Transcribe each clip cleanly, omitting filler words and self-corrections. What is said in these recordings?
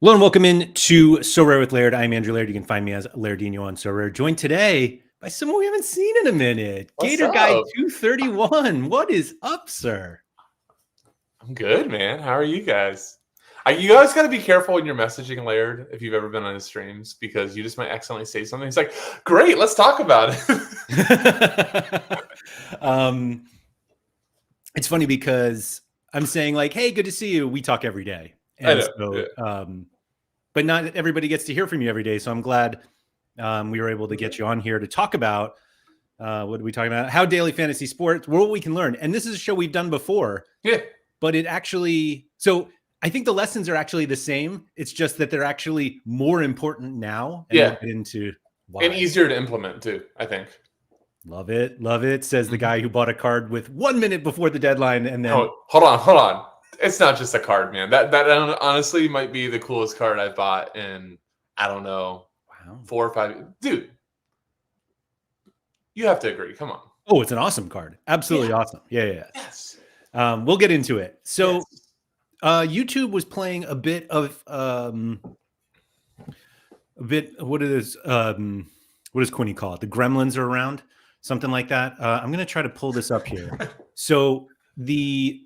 Hello and welcome in to Sorare with Laird. I'm Andrew Laird. You can find me as Lairdino on Sorare. Joined today by someone we haven't seen in a minute. What's Gator up? Guy 231. What is up, sir? I'm good, man. How are you guys? You guys got to be careful when you're messaging Laird if you've ever been on his streams, because you just might accidentally say something. It's like, great, let's talk about it. It's funny because I'm saying like, hey, good to see you. We talk every day. I And know. so, but not everybody gets to hear from you every day. So I'm glad we were able to get you on here to talk about what are we talking about? How daily fantasy sports, what we can learn. And this is a show we've done before. Yeah. But it actually, so I think the lessons are actually the same. It's just that they're actually more important now. And Yeah. we'll get into why. And easier to implement too, I think. Love it. Love it. Says the guy who bought a card with 1 minute before the deadline. And then hold on. It's not just a card, man. That honestly might be the coolest card I've bought in, I don't know, 4 or 5. Dude, you have to agree. Come on. Oh, it's an awesome card. Absolutely awesome. Yeah. Yes. We'll get into it. So yes. YouTube was playing a bit of what does Quinny call it? The gremlins are around, something like that. I'm gonna try to pull this up here. So the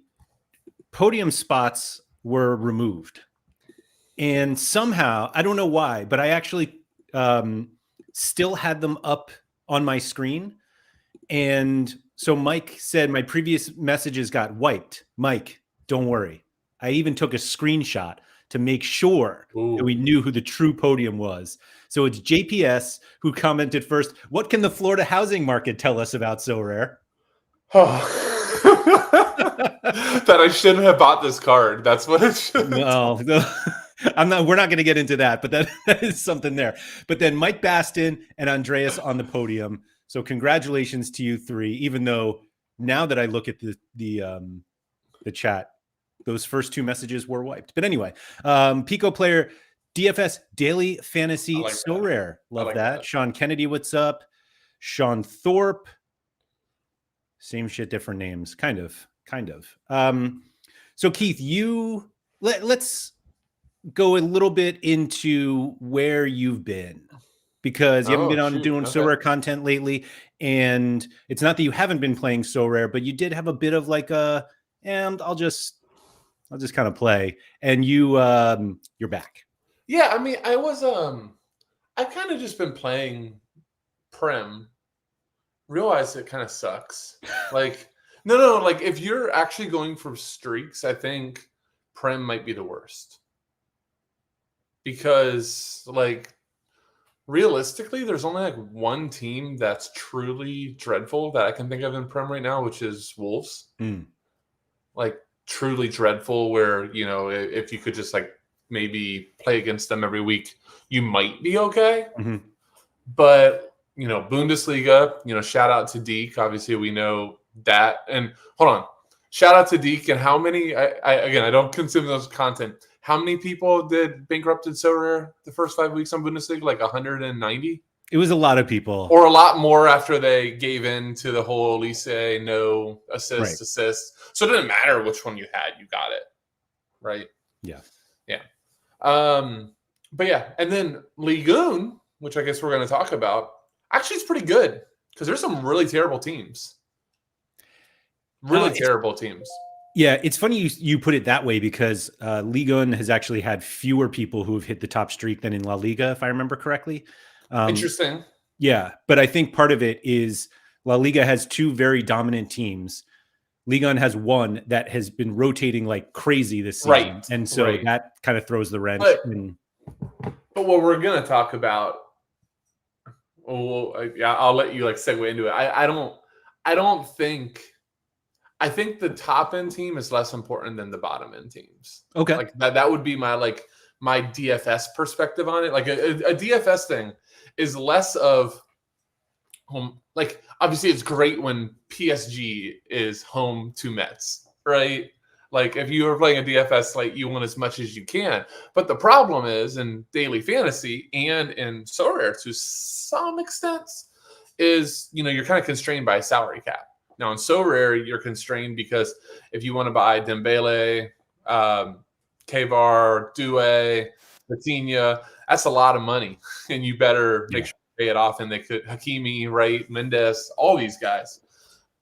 podium spots were removed, and somehow I don't know why, but I actually still had them up on my screen. And so Mike said my previous messages got wiped. Mike, don't worry. I even took a screenshot to make sure that we knew who the true podium was. So it's JPS who commented first. What can the Florida housing market tell us about Sorare? That I shouldn't have bought this card. That's what it should. No. We're not going to get into that, but that is something there. But then Mike Baston and Andreas on the podium. So congratulations to you three, even though now that I look at the chat, those first two messages were wiped. But anyway, Pico player, DFS daily fantasy, like so rare. Love like that. Sean Kennedy, what's up? Sean Thorpe. Same shit, different names. Kind of. So Keith, let's go a little bit into where you've been, because you haven't been doing Sorare content lately, and it's not that you haven't been playing Sorare, but you did have a bit of like and I'll just kind of play, and you're back. Yeah, I mean, I've kind of just been playing Prem. Realize it kind of sucks. Like, no, like if you're actually going for streaks, I think Prem might be the worst. Because, like, realistically, there's only like one team that's truly dreadful that I can think of in Prem right now, which is Wolves. Like, truly dreadful, where, you know, if you could just like maybe play against them every week, you might be okay. But, you know, Bundesliga, you know, shout out to Deke. Obviously, we know that. And hold on, shout out to Deke. And how many? Again, I don't consume those content. How many people did bankrupted Sorare the first 5 weeks on Bundesliga? Like 190? It was a lot of people. Or a lot more after they gave in to the whole Elise, no assist. So it didn't matter which one you had, you got it. Right? Yeah. But yeah, and then Ligue 1, which I guess we're going to talk about, actually it's pretty good, because there's some really terrible teams. Terrible teams. Yeah, it's funny you put it that way, because Ligue 1 has actually had fewer people who have hit the top streak than in La Liga, if I remember correctly. Interesting. Yeah, but I think part of it is La Liga has two very dominant teams. Ligue 1 has one that has been rotating like crazy this season. Right. And so that kind of throws the wrench. But what we're going to talk about, I'll let you like segue into it. I think the top end team is less important than the bottom end teams. Okay. Like that would be my DFS perspective on it. Like a DFS thing is less of like, obviously it's great when PSG is home to Mets, right? Like if you are playing a DFS, like you want as much as you can. But the problem is in daily fantasy and in Sorare to some extent is, you know, you're kind of constrained by a salary cap. Now in Sorare, you're constrained because if you want to buy Dembele, Kevar, Doué, Vitinha. That's a lot of money, and you better make sure you pay it off. And they could Hakimi, right, Mendes, all these guys.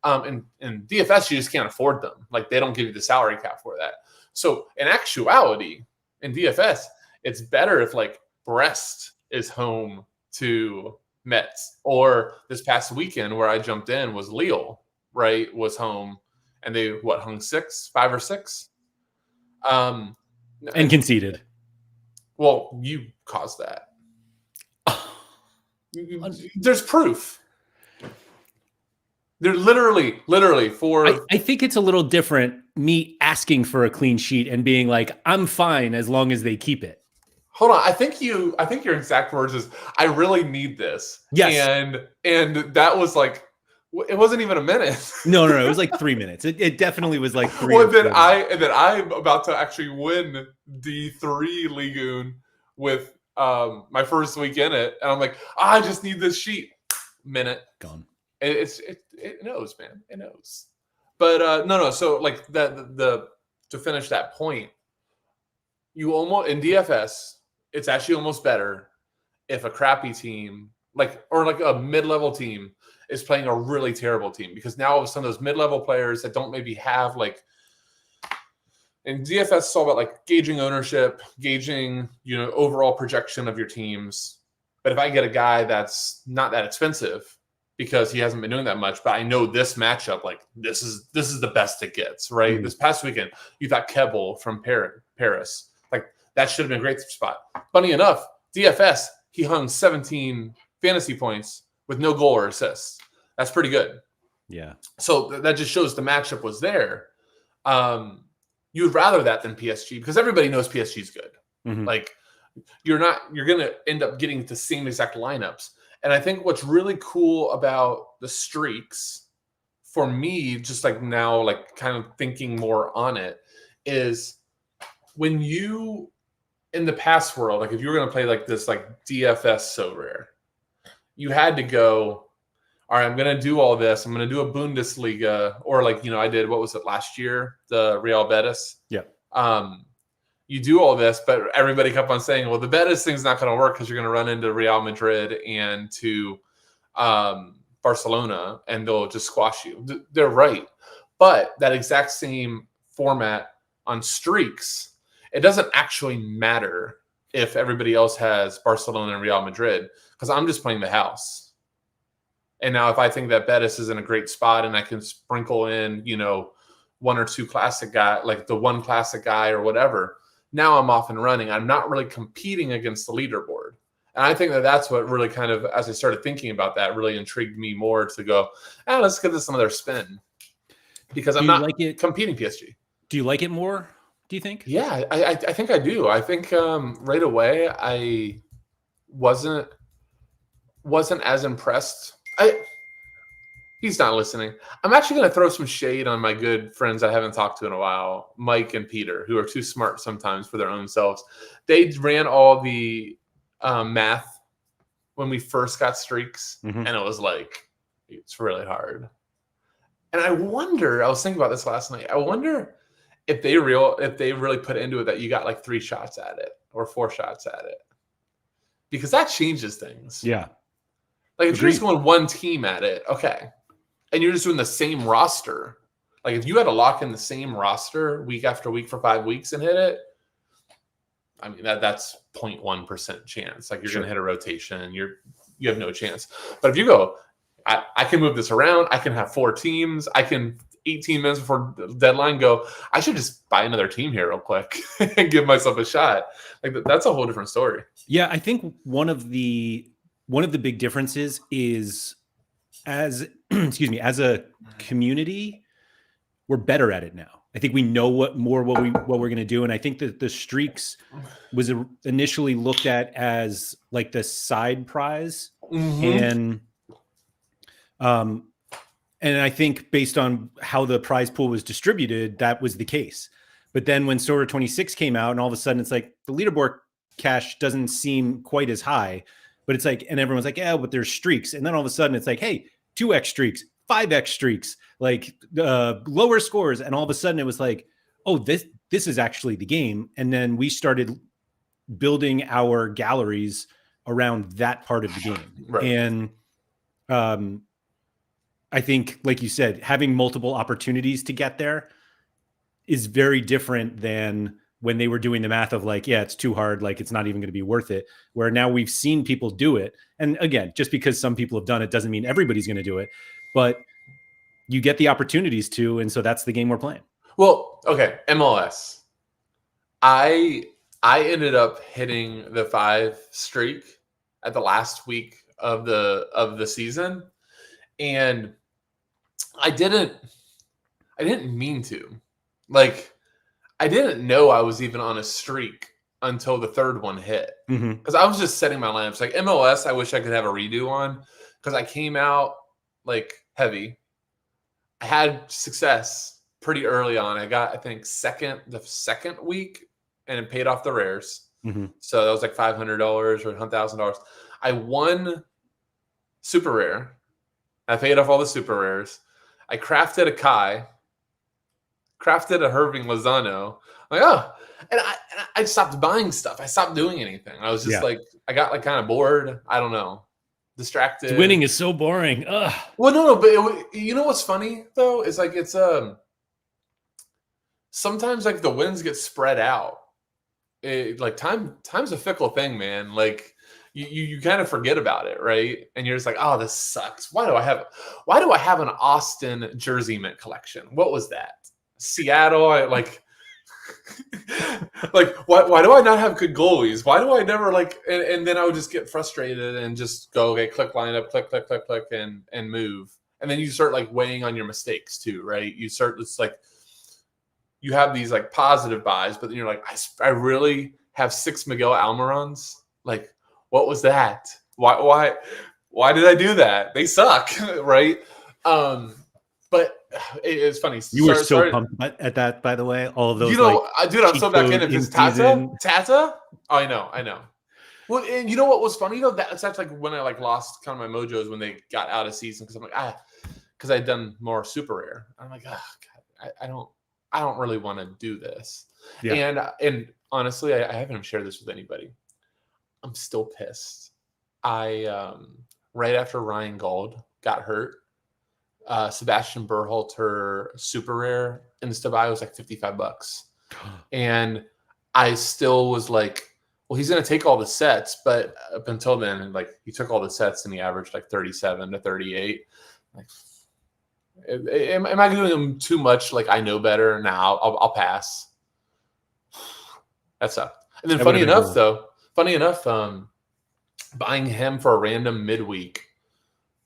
And DFS, you just can't afford them. Like, they don't give you the salary cap for that. So in actuality, in DFS, it's better if like Brest is home to Metz, or this past weekend where I jumped in was Lille, right, was home, and they hung 5 or 6, and conceded. Well, you caused that. There's proof. They're literally for. I think it's a little different. Me asking for a clean sheet and being like, I'm fine as long as they keep it. Hold on. I think your exact words is, I really need this. Yes. And that was like, it wasn't even a minute. No. It was like 3 minutes. It definitely was like 3. Well, then I'm about to actually win D3 Ligue with my first week in it, and I'm like, I just need this sheet. Minute gone. It knows, man. It knows. But no. So like the to finish that point, you almost in DFS, it's actually almost better if a crappy team, or a mid-level team, is playing a really terrible team, because now all of a sudden those mid-level players that don't maybe have in DFS, it's all about like gauging ownership, gauging overall projection of your teams. But if I get a guy that's not that expensive because he hasn't been doing that much, but I know this matchup, like this is the best it gets, right? This past weekend, you thought Kebble from Paris, like that should have been a great spot. Funny enough, DFS, he hung 17 fantasy points with no goal or assist. That's pretty good. Yeah. So that just shows the matchup was there. You would rather that than PSG, because everybody knows PSG is good. Mm-hmm. Like, you're going to end up getting the same exact lineups. And I think what's really cool about the streaks, for me, just like now, like kind of thinking more on it, is when you, in the past world, like if you were going to play like this, like DFS Sorare, you had to go, all right, I'm going to do all this. I'm going to do a Bundesliga, or I did, what was it last year? The Real Betis. Yeah. You do all this, but everybody kept on saying, well, the Betis thing's not going to work because you're going to run into Real Madrid and to Barcelona, and they'll just squash you. They're right. But that exact same format on streaks, it doesn't actually matter if everybody else has Barcelona and Real Madrid, because I'm just playing the house. And now if I think that Betis is in a great spot and I can sprinkle in, one or two classic guy, like the one classic guy or whatever, now I'm off and running. I'm not really competing against the leaderboard. And I think that's what really kind of, as I started thinking about that, really intrigued me more to go, let's give this another spin. Because I'm not competing PSG. Do you like it more, do you think? Yeah, I think I do. I think right away I wasn't as impressed. He's not listening. I'm actually going to throw some shade on my good friends I haven't talked to in a while, Mike and Peter, who are too smart sometimes for their own selves. They ran all the math when we first got streaks, and it was like, it's really hard. And I was thinking about this last night. I wonder if they really put into it that you got like 3 shots at it or 4 shots at it, because that changes things. Yeah. Like if you're just going one team at it, okay. And you're just doing the same roster. Like if you had to lock in the same roster week after week for 5 weeks and hit it, I mean that's 0.1% chance. Like you're going to hit a rotation, you have no chance. But if you go, I can move this around. I can have 4 teams. I can 18 minutes before the deadline go, I should just buy another team here real quick and give myself a shot. Like that's a whole different story. Yeah, I think one of the big differences is as a community, we're better at it now. I think we know what we're going to do. And I think that the streaks was initially looked at as like the side prize. And I think based on how the prize pool was distributed, that was the case. But then when Sorare 26 came out, and all of a sudden it's like the leaderboard cash doesn't seem quite as high. But it's like, and everyone's like, yeah, but there's streaks. And then all of a sudden it's like, hey, 2x streaks, 5x streaks, like lower scores. And all of a sudden it was like, oh, this is actually the game. And then we started building our galleries around that part of the game. Right. And I think, like you said, having multiple opportunities to get there is very different than when they were doing the math of like, yeah, it's too hard, like it's not even going to be worth it. Where now we've seen people do it. And again, just because some people have done it doesn't mean everybody's going to do it, but you get the opportunities to, and so that's the game we're playing. Well, okay, MLS. I ended up hitting the 5 streak at the last week of the season, and I didn't mean to. Like, I didn't know I was even on a streak until the 3rd one hit. Because I was just setting my lineups. Like MLS, I wish I could have a redo on, because I came out like heavy. I had success pretty early on. I got, I think, the second week, and it paid off the rares. So that was like $500 or $1,000. I won super rare. I paid off all the super rares. I crafted a Kai, crafted a Irving Lozano. I'm like, oh, and I stopped buying stuff. I stopped doing anything. I was just like, I got like kind of bored. I don't know, distracted. Winning is so boring. Ugh. Well, no, but you know what's funny though is like it's sometimes like the wins get spread out. Like time's a fickle thing, man. Like you kind of forget about it, right? And you're just like, oh, this sucks. Why do I have an Austin jersey mint collection? What was that? Seattle, like why do I not have good goalies? Why do I never like? And then I would just get frustrated and just go, okay, click lineup, click, and move. And then you start like weighing on your mistakes too, right? You start, it's like you have these like positive buys, but then you're like, I really have 6 Miguel Almirons. Like, what was that? Why did I do that? They suck, right? But it's funny. You were so pumped at that, by the way. All of those, dude, I'm so back in. If it's Tata, oh, I know. Well, and you know what was funny though? That's like when I like lost kind of my mojos when they got out of season, because I'm like, because I'd done more super rare. I'm like, oh God, I don't really want to do this. Yeah. And honestly, I haven't shared this with anybody. I'm still pissed. I right after Ryan Gauld got hurt, Sebastian Berhalter super rare insta buy was like $55, and I still was like, well, he's going to take all the sets, but up until then, like he took all the sets and he averaged like 37 to 38. Like, am I doing him too much? Like I know better now. I'll pass. That sucked. And then funny enough, buying him for a random midweek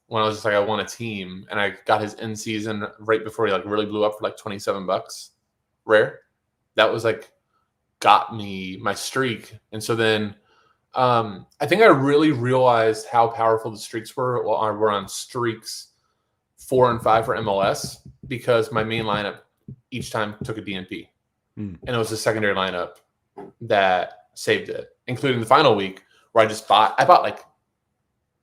when I was just like, I want a team, and I got his in season right before he like really blew up for like $27 rare. That was like got me my streak. And so then I think I really realized how powerful the streaks were while I were on streaks 4 and 5 for MLS, because my main lineup each time took a DNP. And it was the secondary lineup that saved it, including the final week where I bought like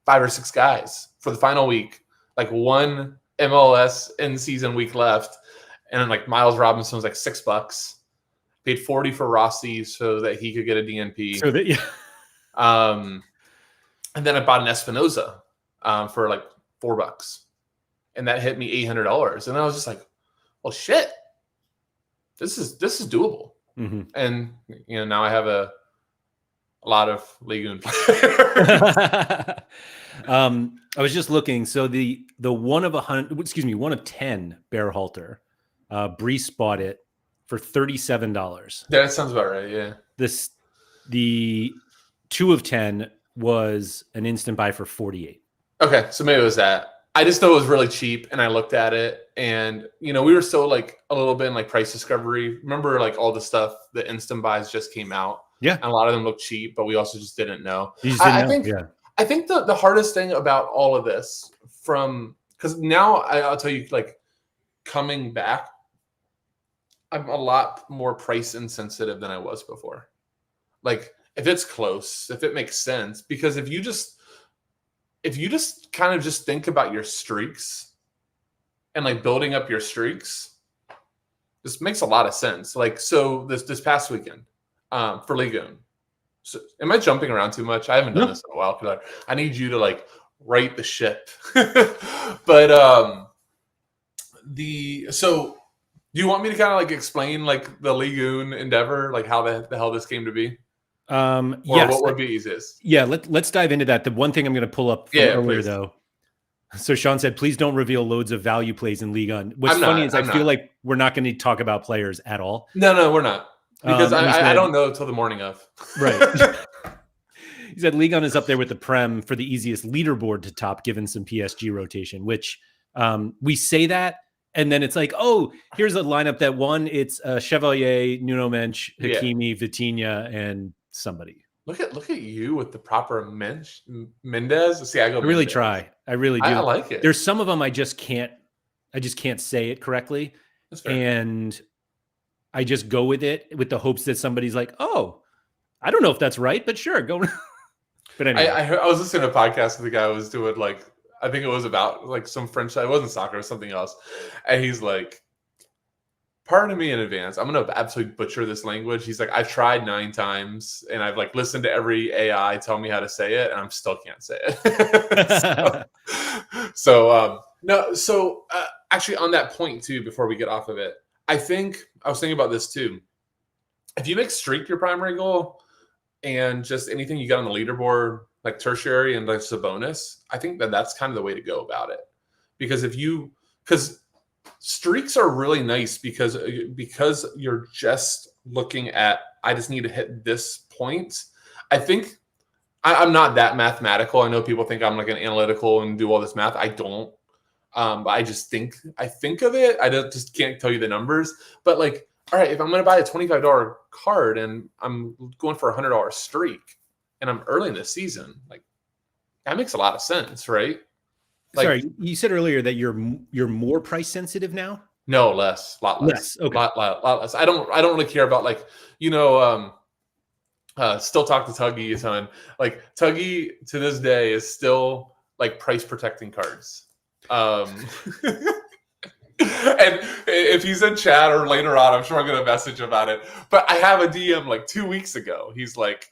5 or 6 guys for the final week, like one MLS in season week left. And then like Miles Robinson was like $6. Paid 40 for Rossi so that he could get a DNP. So that, yeah. And then I bought an Espinoza for like $4, and that hit me $800. And I was just like, well, shit, this is doable. And now I have a lot of Ligue 1 players. I was just looking. So the 1 of 10 Berhalter, Brees bought it for $37. Yeah, that sounds about right. Yeah. The 2 of 10 was an instant buy for 48. Okay, so maybe it was that. I just know it was really cheap, and I looked at it, and we were still like a little bit in like price discovery. Remember, like all the stuff, the instant buys just came out. Yeah, and a lot of them looked cheap, but we also just didn't know. I think the hardest thing about all of this, because now I'll tell you, like coming back, I'm a lot more price insensitive than I was before. Like if it's close, if it makes sense, because if you just kind of just think about your streaks and like building up your streaks, this makes a lot of sense. Like, so this past weekend for Ligue 1, So, am I jumping around too much? I haven't done No. this in a while. I need you to like right the ship. But so do you want me to kind of like explain like the Ligoon endeavor, like how the hell this came to be? Or Yes. what would be easiest? Yeah, let's dive into that. The one thing I'm going to pull up from earlier, please. though. So Sean said, please don't reveal loads of value plays in League On. What's funny is I feel like we're not going to talk about players at all. No, we're not. Because I don't know until the morning of. Right. He said League On is up there with the Prem for the easiest leaderboard to top, given some PSG rotation, which we say that. And then it's like, oh, here's a lineup that won. It's Chevalier, Nuno Mensch, Hakimi, Vitinha, and somebody. Look at you with the proper Mendez. See, I really Mendez. Try. I really do. I like it. There's some of them I just can't say it correctly. And I just go with it with the hopes that somebody's like, oh, I don't know if that's right, but sure, go. But anyway. I was listening to a podcast with the guy who was doing like, I think it was about like some French, it wasn't soccer, it was something else. And he's like, pardon me in advance, I'm going to absolutely butcher this language. He's like, I've tried 9 times and I've like listened to every AI tell me how to say it and I'm still can't say it. So actually on that point too, before we get off of it, I was thinking about this too. If you make streak your primary goal and just anything you got on the leaderboard, like tertiary and like just a bonus, I think that's kind of the way to go about it. Because because streaks are really nice because you're just looking at, I just need to hit this point. I think I'm not that mathematical. I know people think I'm like an analytical and do all this math. I don't. But I think of it. I just can't tell you the numbers. But like, all right, if I'm going to buy a $25 card and I'm going for a $100 streak and I'm early in the season, like that makes a lot of sense, right? Like, sorry, you said earlier that you're more price sensitive now. No, less, a lot less. Okay, lot less. I don't really care about like, still talk to Tuggy a ton. Like Tuggy to this day is still like price protecting cards. And if he's in chat or later on, I'm sure I'm going to message about it. But I have a DM like 2 weeks ago. He's like,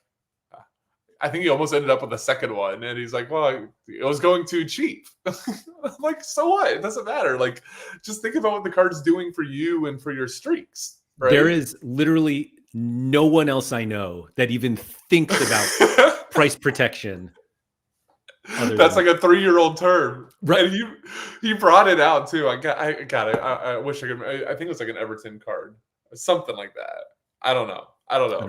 I think he almost ended up with a second one. And he's like, well, it was going too cheap. I'm like, so what? It doesn't matter. Like, just think about what the card's doing for you and for your streaks. Right? There is literally no one else I know that even thinks about price protection. That's like a 3-year-old term, right? And you brought it out too. I got it. I wish I could. I think it was like an Everton card, something like that. I don't know.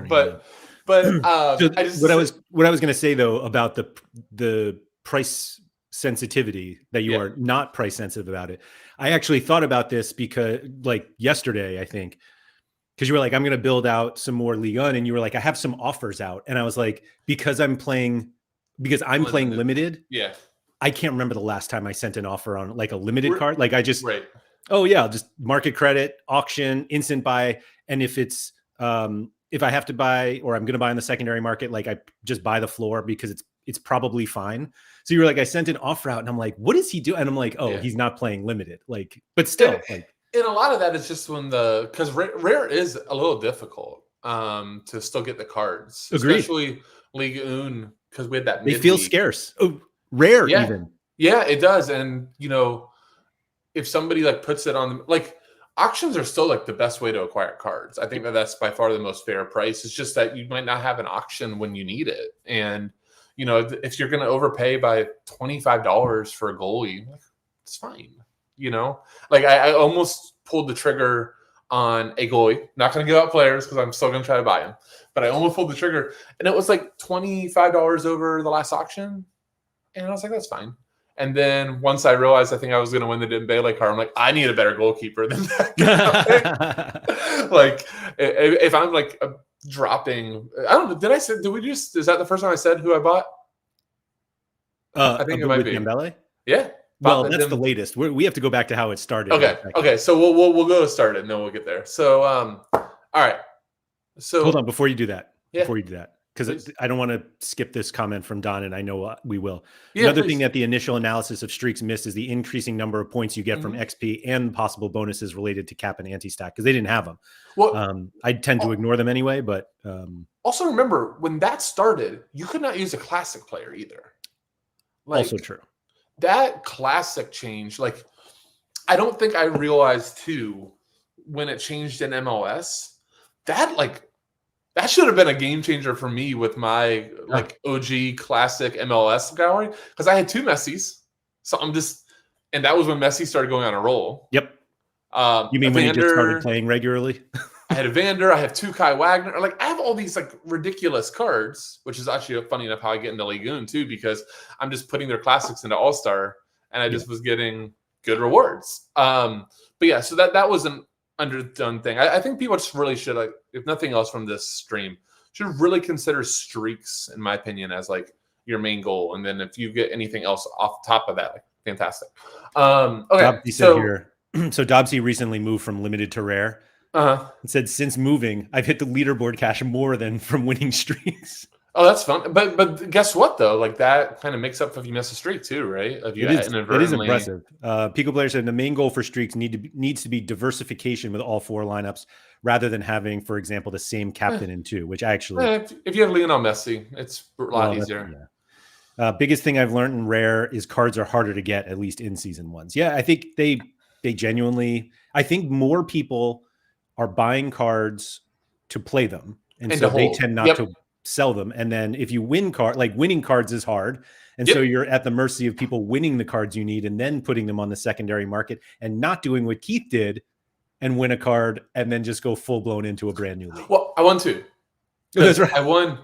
But what I was going to say though about the price sensitivity, that you are not price sensitive about it. I actually thought about this because like yesterday, I think, because you were like, I'm going to build out some more Ligue 1, and you were like, I have some offers out, and I was like, because I'm playing limited. Yeah. I can't remember the last time I sent an offer on like a limited card. Like I just, oh yeah, I'll just market credit, auction, instant buy. And if it's, if I have to buy, or I'm going to buy in the secondary market, like I just buy the floor because it's probably fine. So you were like, I sent an offer out and I'm like, what is he doing? And I'm like, oh, he's not playing limited. Like, but still and a lot of that is just because rare is a little difficult to still get the cards. Agreed. Especially Ligue 1. Because we had that they feel scarce. Oh, rare even. Yeah, it does. And if somebody like puts it on, like auctions are still like the best way to acquire cards. I think that's by far the most fair price. It's just that you might not have an auction when you need it. And if you're going to overpay by $25 for a goalie, it's fine. Like I almost pulled the trigger on a goalie. Not going to give out players because I'm still going to try to buy him. But I almost pulled the trigger, and it was like $25 over the last auction. And I was like, that's fine. And then once I realized I think I was going to win the Dembele card, I'm like, I need a better goalkeeper than that guy. Like, if I'm like dropping, I don't know, is that the first time I said who I bought? I think it might be. Dembele? Yeah. Well, that's the latest. We have to go back to how it started. Okay. So we'll go to start it, and then we'll get there. So, all right. So hold on before you do that. because I don't want to skip this comment from Don, and I know we will. Yeah, Another please. thing that the initial analysis of streaks missed is the increasing number of points you get from XP and possible bonuses related to cap and anti-stack, because they didn't have them. Well, I tend to ignore them anyway, but also remember when that started, you could not use a classic player either. Also true. That classic change, like I don't think I realized too when it changed in MLS, that should have been a game changer for me with my like OG classic MLS gallery, because I had 2 Messis. So and that was when Messi started going on a roll. Yep. You mean when he just started playing regularly? I had Evander. I have 2 Kai Wagner. Like I have all these like ridiculous cards, which is actually funny enough how I get into Ligoon too, because I'm just putting their classics into All-Star, and I just was getting good rewards. But yeah, so that was an underdone thing. I think people just really should, like, if nothing else from this stream, should really consider streaks, in my opinion, as like your main goal. And then if you get anything else off the top of that, like, fantastic. Okay, Dobsy said here. So Dobsy recently moved from limited to rare. And said, since moving, I've hit the leaderboard cash more than from winning streaks. Oh, that's fun. But guess what, though? Like, that kind of makes up if you miss a streak, too, right? If you it is impressive. Pico Blair said the main goal for streaks needs to be diversification with all 4 lineups, rather than having, for example, the same captain in 2, which I actually... if you have Lionel Messi, it's a lot easier. Biggest thing I've learned in rare is cards are harder to get, at least in season 1s. Yeah, I think they genuinely... I think more people are buying cards to play them, and so they tend not to sell them. And then if you win winning cards is hard, and so you're at the mercy of people winning the cards you need and then putting them on the secondary market, and not doing what Keith did and win a card and then just go full blown into a brand new league. Well, I won 2. That's right. I won.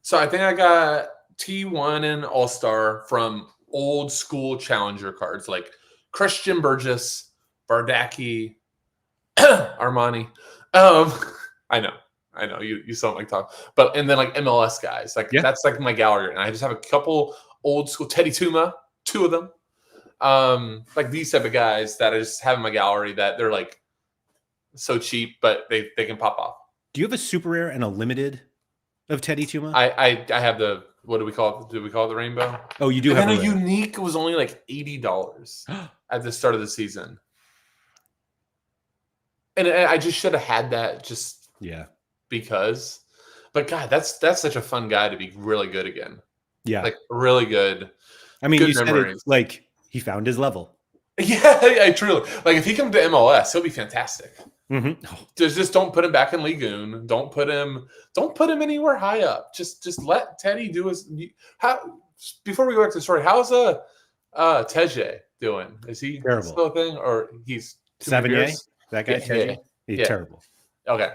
So I think I got T1 and All-Star from old school challenger cards like Christian Burgess, Bardaki, Armani. I know you sound like talk, but and then like MLS guys, like that's like my gallery, and I just have a couple old school Teddy Tuma, 2 of them, like these type of guys that I just have in my gallery that they're like so cheap, but they can pop off. Do you have a super rare and a limited of Teddy Tuma? I have the, what do we call it? Do we call it the rainbow? Oh, you do have. And a unique was only like $80 at the start of the season. And I just should have had that just because. But God, that's such a fun guy to be really good again. Yeah. Like really good. I mean, you said it like he found his level. Yeah, I truly. Like if he comes to MLS, he'll be fantastic. Mm-hmm. Just don't put him back in Ligoon. Don't put him anywhere high up. Just let Teddy do his. Before we go back to the story, how's Teje doing? Is he terrible? Still a thing, or he's 7A? That guy, he's terrible. Okay,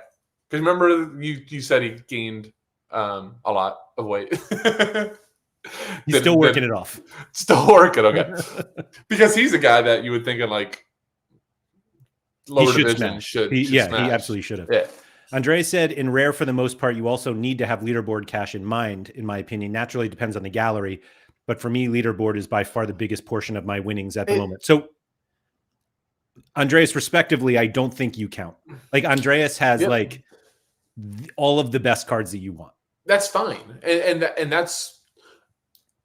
because remember you said he gained a lot of weight. He's still working it off. Still working, okay. Because he's a guy that you would think in like lower division should smash. He absolutely should have. Yeah. Andre said, in rare, for the most part, you also need to have leaderboard cash in mind, in my opinion. Naturally, depends on the gallery. But for me, leaderboard is by far the biggest portion of my winnings at the moment. So, Andreas, respectively, I don't think you count. Like, Andreas has like all of the best cards that you want. That's fine. And that's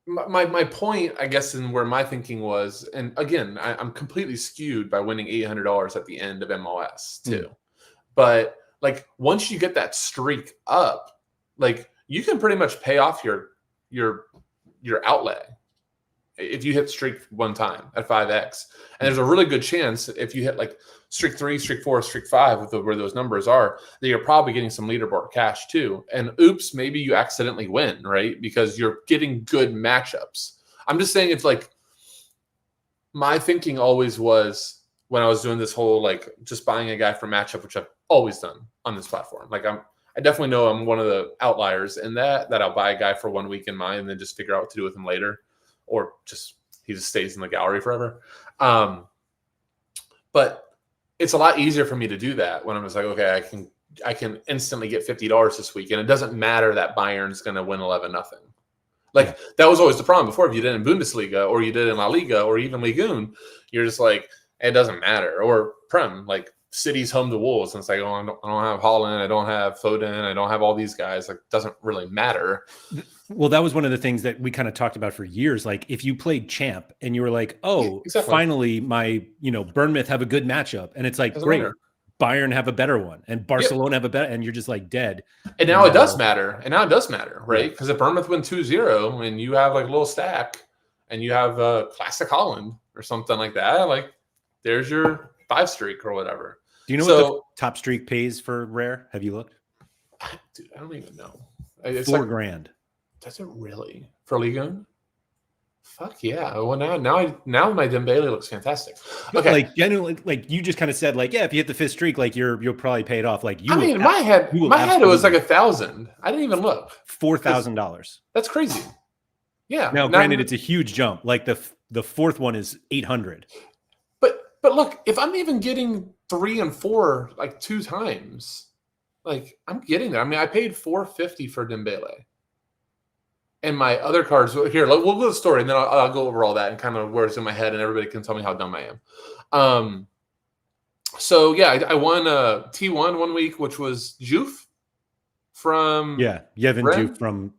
my point, I guess, and where my thinking was. And again, I'm completely skewed by winning $800 at the end of MLS too. But like once you get that streak up, like you can pretty much pay off your outlay if you hit streak one time at 5x. And there's a really good chance if you hit like streak 3, streak 4, streak 5 with where those numbers are, that you're probably getting some leaderboard cash too. And oops, maybe you accidentally win, right? Because you're getting good matchups. I'm just saying, it's like my thinking always was when I was doing this whole like just buying a guy for matchup, which I've always done on this platform. Like I definitely know I'm one of the outliers in that I'll buy a guy for 1 week in mind and then just figure out what to do with him later, or he just stays in the gallery forever. But it's a lot easier for me to do that when I'm just like, okay, I can instantly get $50 this week, and it doesn't matter that Bayern's going to win 11-0. Like that was always the problem before. If you did in Bundesliga or you did in La Liga or even Ligoon, you're just like, it doesn't matter. Or Prem, like City's home to Wolves, and it's like, oh, I don't have Haaland, I don't have Foden, I don't have all these guys. Like, doesn't really matter. Well, that was one of the things that we kind of talked about for years. Like, if you played champ and you were like, oh, exactly. finally my, Bournemouth have a good matchup, and it's like, Doesn't great, matter. Bayern have a better one, and Barcelona have a better, and you're just like dead. And now it does matter. And now it does matter, right? Because if Bournemouth win 2-0 and you have like a little stack and you have a classic Haaland or something like that, like there's your 5 streak or whatever. Do you know what the top streak pays for rare? Have you looked? Dude, I don't even know. It's $4,000. Does it really for Ligue 1? Fuck yeah! Well, now my Dembele looks fantastic. Okay, like genuinely, like you just kind of said, like if you hit the 5th streak, like you'll probably pay it off. Like you, I mean, in my head it was like 1,000. I didn't even look. $4,000. That's crazy. Yeah. Now, granted, it's a huge jump. Like the 4th one is 800. But look, if I'm even getting 3 and 4 like 2 times, like I'm getting there. I mean, I paid $450 for Dembele. And my other cards here, we'll go to the story, and then I'll go over all that and kind of where it's in my head, and everybody can tell me how dumb I am. So yeah, I won T1 one week, which was Juf from Yevon Juf from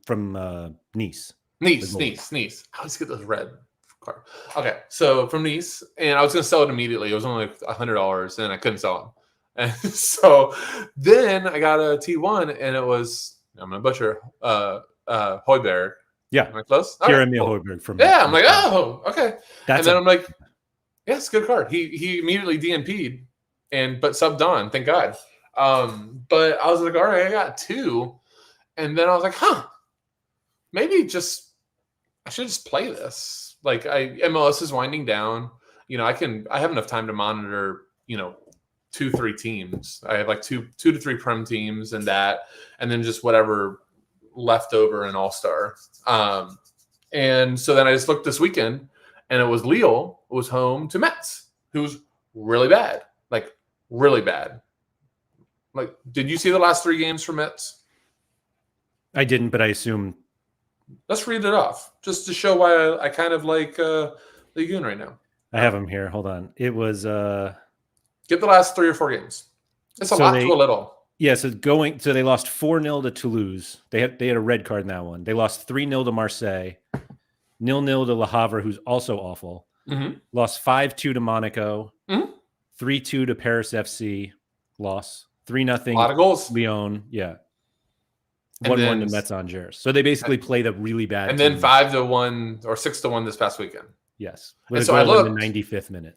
Nice. Nice. I always get those red cards. Okay, so from Nice, and I was going to sell it immediately. It was only like $100, and I couldn't sell them. And so then I got a T1, and it was, I'm going to butcher, Højbjerg. Yeah. Am I close? Jeremy Højbjerg from. Yeah, I'm like, oh, okay. And then I'm like, yeah, it's a good card. He immediately DNP'd but subbed on, thank God. But I was like, all right, I got 2. And then I was like, maybe I should just play this. Like MLS is winding down. I have enough time to monitor, 2-3 teams. I have like 2 to 3 Prem teams and then just whatever leftover in All-Star. And so then I just looked this weekend, and it was Lille was home to Metz, who's really bad. Like, really bad. Like, did you see the last 3 games for Metz? I didn't, but I assume. Let's read it off, just to show why I kind of like Ligue 1 right now. I have them here. Hold on. It was... Get the last 3 or 4 games. It's a lot to a little. Yeah, so they lost 4-0 to Toulouse. They had a red card in that one. They lost 3-0 to Marseille, 0-0 to Le Havre, who's also awful. Mm-hmm. Lost 5-2 to Monaco, mm-hmm. 3-2 to Paris FC, loss 3-0. A lot of goals. Lyon, yeah. 1-1 to Metz Angers. So they basically played a really bad. And then 5-1 or 6-1 this past weekend. Yes, with a goal in the 95th minute.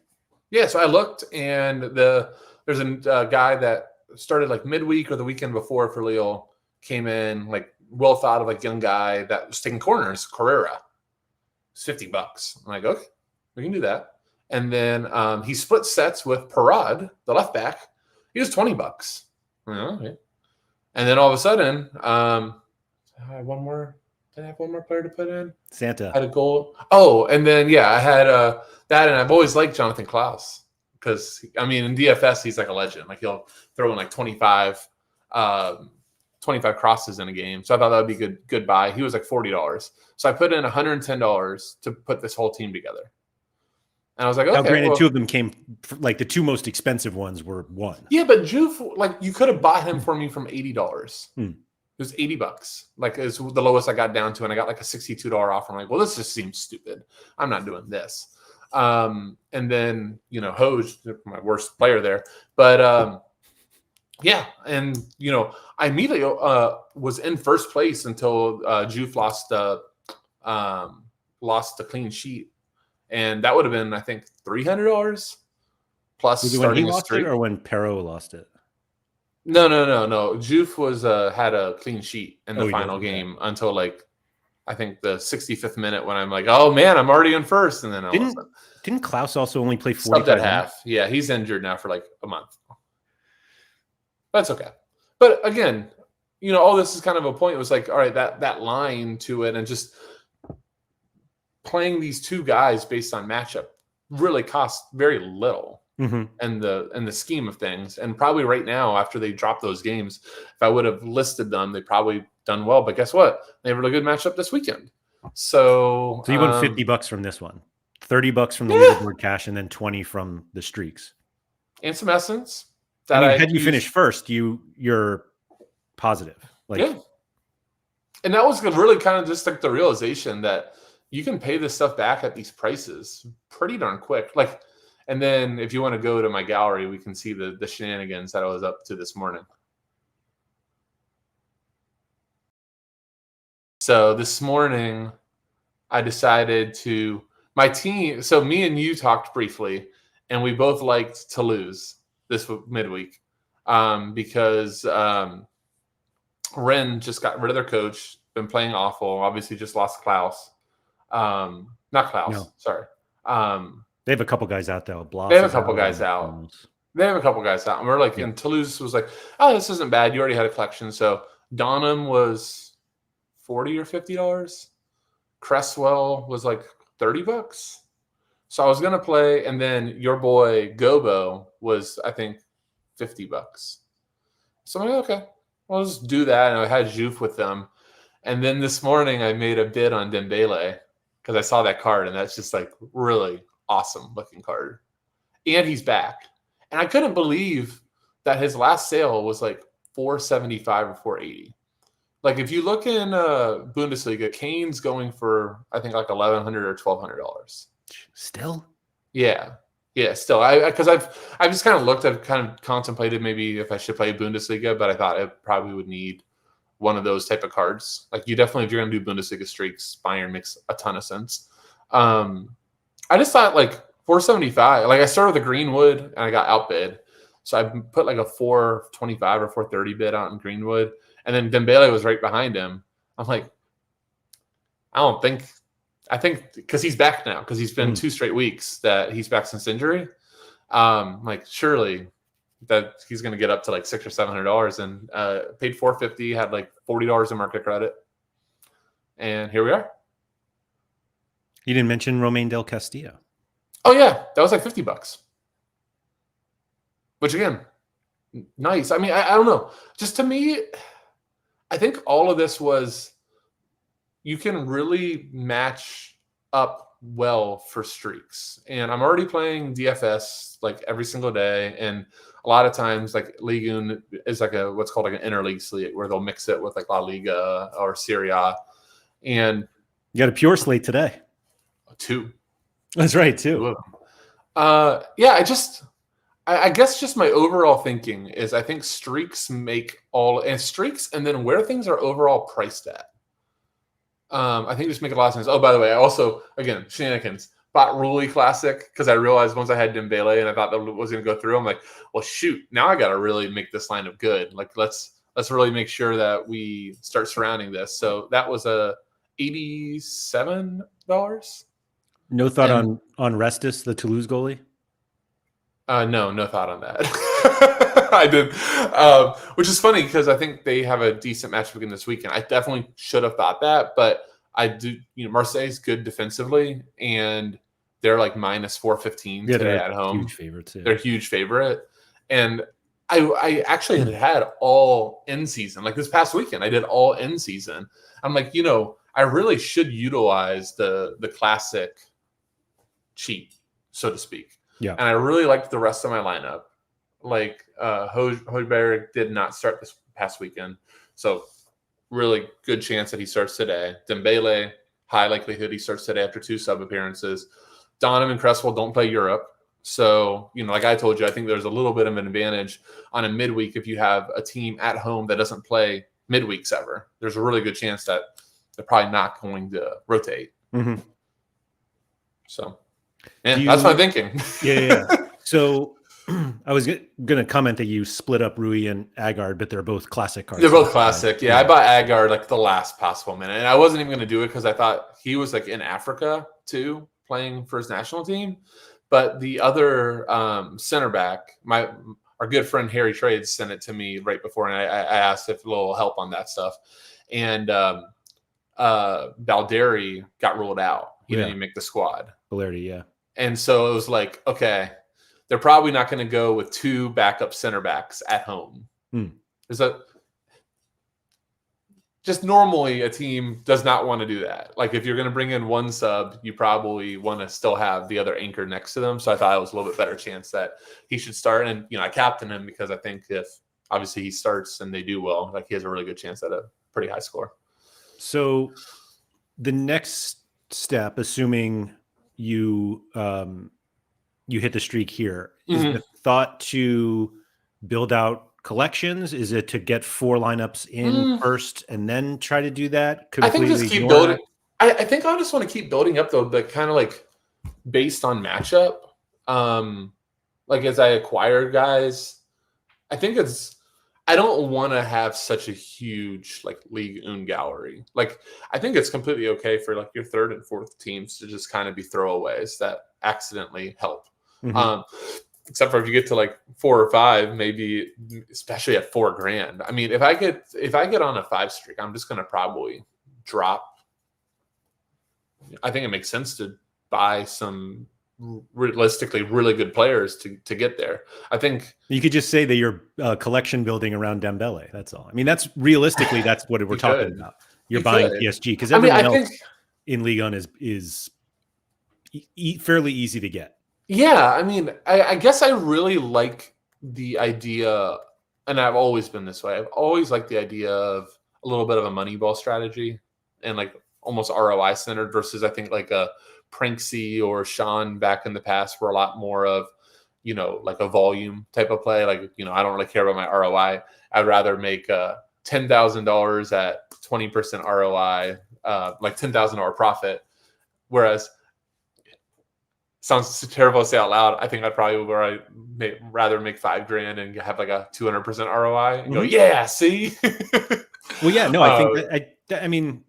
Yeah, so I looked, and there's a guy that started like midweek or the weekend before for Lille, came in like well thought of, like young guy that was taking corners, Carrera. It's $50. I'm like, okay, we can do that. And then he split sets with Parad, the left back. He was $20. Okay. And then all of a sudden, I had one more. Did I have one more player to put in? Santa. I had a goal. Oh, and then I had that, and I've always liked Jonathan Klaus because in DFS he's like a legend. Like he'll throw in like 25 crosses in a game. So I thought that would be good buy. He was like $40. So I put in $110 to put this whole team together. And I was like, okay. Now, granted, 2 of them came, like the 2 most expensive ones were 1. Yeah, but Juve, like you could have bought him for me from $80. It was $80. Like it's the lowest I got down to, and I got like a $62 offer. I'm like, well, this just seems stupid. I'm not doing this. And then Hoj, my worst player there, but yeah, and I immediately was in first place until Juve lost the clean sheet, and that would have been I think $300 plus. Was it when he lost it or when Perot lost it? No. Juve was had a clean sheet in the final game until like I think the 65th minute when I'm like, oh man, I'm already in first, and then didn't Klaus also only play 45 minutes? Half? Yeah, he's injured now for like a month. That's okay. But again, all this is kind of a point. It was like, all right, that line to it, and just playing these 2 guys based on matchup really cost very little. Mm-hmm. And the scheme of things, and probably right now after they drop those games, if I would have listed them, they probably done well. But guess what? They have a really good matchup this weekend. So you won $50 from this one, $30 from the leaderboard cash, and then 20 from the streaks and some essence. that had you finished first, you're positive. Like, yeah. And that was really kind of just like the realization that you can pay this stuff back at these prices pretty darn quick. Like, and then if you want to go to my gallery, we can see the shenanigans that I was up to this morning. So this morning, I decided my team. So me and you talked briefly, and we both liked to lose this midweek because Ren just got rid of their coach, been playing awful. Obviously, just lost Klaus. Not Klaus, no. sorry. They have a couple guys out though. They have a couple guys out. They have a couple guys out. And we're like, and Toulouse was like, oh, this isn't bad. You already had a collection. So Donham was $40 or $50. Cresswell was like $30. So I was gonna play, and then your boy Gobo was, I think, $50. So I'm like, okay, I'll just do that. And I had Jouf with them. And then this morning I made a bid on Dembele because I saw that card, and that's just like really awesome looking card. And he's back. And I couldn't believe that his last sale was like $475 or $480. Like if you look in Bundesliga, Kane's going for I think like $1,100 or $1,200. Still? Yeah. Yeah, still. Because I've just kind of looked, I've kind of contemplated maybe if I should play Bundesliga, but I thought it probably would need one of those type of cards. Like you definitely, if you're gonna do Bundesliga streaks, Bayern makes a ton of sense. I just thought like 475. Like I started with a Greenwood and I got outbid. So I put like a 425 or 430 bid out in Greenwood. And then Dembele was right behind him. I'm like, I think because he's back now, because he's been 2 straight weeks that he's back since injury. Like surely that he's going to get up to like $600 or $700, and paid $450, had like $40 in market credit, and here we are. You didn't mention Romain Del Castillo. Oh yeah, that was like $50. Which again, nice. I mean, I don't know. Just to me, I think all of this was you can really match up well for streaks. And I'm already playing DFS like every single day. And a lot of times like Ligue 1 is like what's called like an interleague slate where they'll mix it with like La Liga or Serie A. And you got a pure slate today. 2. That's right, 2. Yeah, I guess just my overall thinking is I think streaks make streaks and then where things are overall priced at. I think just make a lot of sense. Oh, by the way, I also, again, shenanigans, bought Rulli Classic because I realized once I had Dembele and I thought that was going to go through, I'm like, well, shoot, now I got to really make this lineup good. Like, let's really make sure that we start surrounding this. So that was $87. No thought on Restis, the Toulouse goalie? No thought on that. I did, which is funny because I think they have a decent match again this weekend. I definitely should have thought that, but I do. Marseille's good defensively, and they're like minus 415 today at home. Huge favorites. Yeah. They're a huge favorite, and I actually had all in season. Like this past weekend, I did all in season. I'm like, I really should utilize the classic cheat, so to speak. Yeah. And I really liked the rest of my lineup. Like Højbjerg did not start this past weekend. So really good chance that he starts today. Dembele, high likelihood he starts today after 2 sub appearances. Donham and Cresswell don't play Europe. So, like I told you, I think there's a little bit of an advantage on a midweek if you have a team at home that doesn't play midweeks ever. There's a really good chance that they're probably not going to rotate. Mm-hmm. So, yeah, that's my thinking. Yeah. So I was going to comment that you split up Rui and Agard, but they're both classic cards. They're both classic. Yeah, I bought Agard like the last possible minute. And I wasn't even going to do it because I thought he was like in Africa too, playing for his national team. But the other center back, our good friend Harry Trades sent it to me right before, and I asked if a little help on that stuff. And Balderi got ruled out. He didn't even make the squad. Balderi, yeah. And so it was like, okay, they're probably not going to go with 2 backup center backs at home. just normally a team does not want to do that. Like if you're going to bring in one sub, you probably want to still have the other anchor next to them. So I thought it was a little bit better chance that he should start. And, I captain him because I think if obviously he starts and they do well, like he has a really good chance at a pretty high score. So the next step, assuming you hit the streak here, is the thought to build out collections? Is it to get 4 lineups in first and then try to do that? I think just keep building. I think I just want to keep building up though, but kind of like based on matchup. Like as I acquire guys, I think I don't want to have such a huge like league own gallery. Like I think it's completely okay for like your third and fourth teams to just kind of be throwaways that accidentally help. Except for if you get to like 4 or 5, maybe especially at $4,000. I mean, if I get on a 5 streak, I'm just going to probably drop. I think it makes sense to buy some realistically really good players to get there. I think you could just say that you're collection building around Dembele. That's all. I mean, that's realistically that's what we're talking about. You're buying PSG because everyone else in Ligue 1 is fairly easy to get. Yeah, I mean, I guess I really like the idea, and I've always been this way. I've always liked the idea of a little bit of a money ball strategy and like almost ROI centered versus I think like a Pranksy or Sean back in the past were a lot more of, like a volume type of play. Like, I don't really care about my ROI. I'd rather make $10,000 at 20% ROI, like $10,000 profit. Whereas, sounds terrible to say out loud, I think I'd probably rather make $5,000 and have like a 200% ROI and go, yeah, see? Well, yeah, no, I think I mean,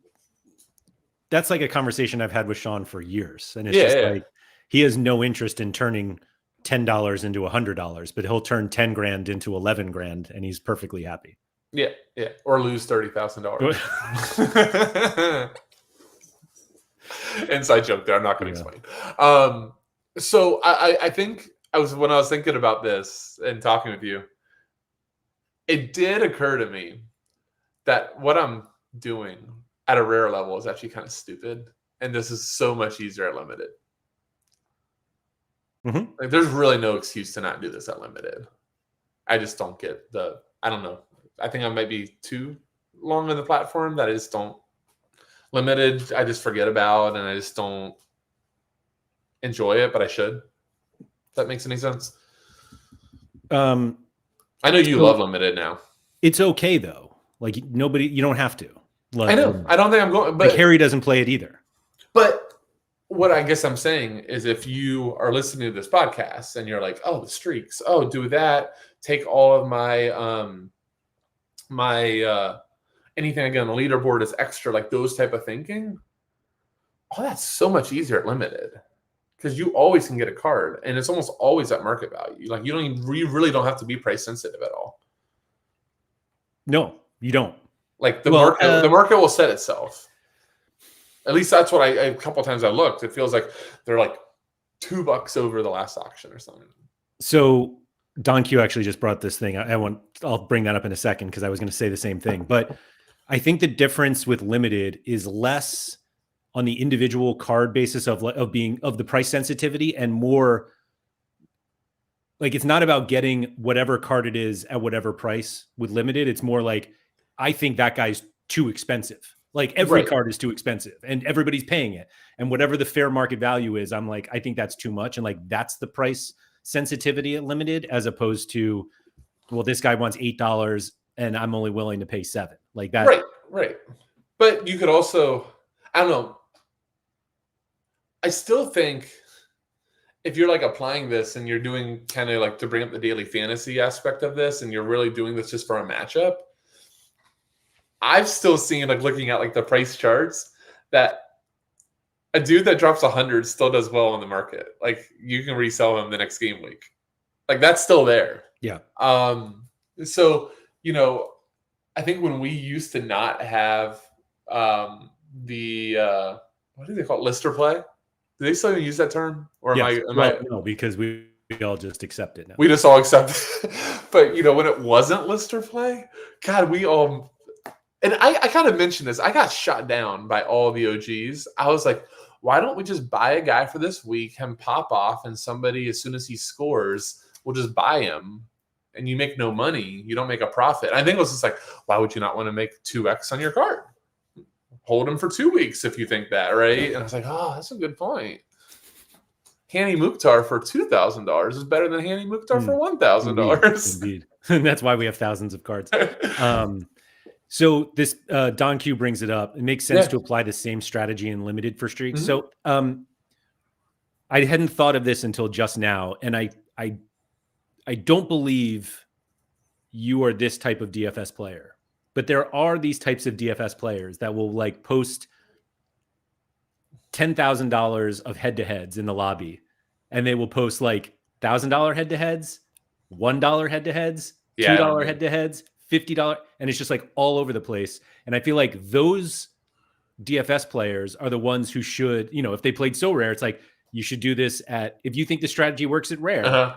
that's like a conversation I've had with Sean for years. And it's like, he has no interest in turning $10 into $100, but he'll turn 10 grand into 11 grand and he's perfectly happy. Yeah. Yeah. Or lose $30,000. Inside joke there. I'm not going to explain. So I think when I was thinking about this and talking with you, it did occur to me that what I'm doing at a rare level is actually kind of stupid. And this is so much easier at limited. Like there's really no excuse to not do this at limited. I just don't get I don't know. I think I might be too long on the platform that I just don't limited. I just forget about, and I just don't enjoy it, but I should. If that makes any sense. I know you love limited now. It's okay though. Like you don't have to. Like, I know. I don't think I'm going. But like Harry doesn't play it either. But what I guess I'm saying is, if you are listening to this podcast and you're like, "Oh, the streaks. Oh, do that. Take all of my anything again on the leaderboard is extra." Like those type of thinking. Oh, that's so much easier at limited. Because you always can get a card, and it's almost always at market value. Like you really don't have to be price sensitive at all. No, you don't. Like the market will set itself. At least that's what a couple of times I looked. It feels like they're like $2 over the last auction or something. So Don Q actually just brought this thing. I'll bring that up in a second because I was going to say the same thing. But I think the difference with limited is less on the individual card basis of the price sensitivity, and more like it's not about getting whatever card it is at whatever price with limited. It's more like, I think that guy's too expensive. Like every card is too expensive and everybody's paying it. And whatever the fair market value is, I'm like, I think that's too much. And like, that's the price sensitivity at limited, as opposed to, well, this guy wants $8 and I'm only willing to pay $7. Like that. Right. But you could also, I don't know. I still think if you're like applying this and you're doing kind of like to bring up the daily fantasy aspect of this, and you're really doing this just for a matchup, I've still seen, like looking at like the price charts, that a dude that drops 100 still does well on the market. Like you can resell him the next game week. Like that's still there. Yeah. So, I think when we used to not have what do they call it? Lister play? Do they still even use that term? Or yes. No, because we all just accept it now. We just all accept it. But when it wasn't Lister play, God, And I kind of mentioned this. I got shot down by all the OGs. I was like, why don't we just buy a guy for this week, him pop off, and somebody, as soon as he scores, we'll just buy him. And you make no money. You don't make a profit. I think it was just like, why would you not want to make 2x on your card? Hold him for 2 weeks if you think that, right? And I was like, oh, that's a good point. Hani Mukhtar for $2,000 is better than Hani Mukhtar for $1,000. Indeed. And that's why we have thousands of cards. So this Don Q brings it up. It makes sense to apply the same strategy in limited for streaks. So I hadn't thought of this until just now, and I don't believe you are this type of DFS player, but there are these types of DFS players that will like post $10,000 of head-to-heads in the lobby, and they will post like $1,000 head-to-heads, $1 head-to-heads, $2 head-to-heads, $50, and it's just like all over the place. And I feel like those DFS players are the ones who should, if they played so rare, it's like you should do this if you think the strategy works at rare,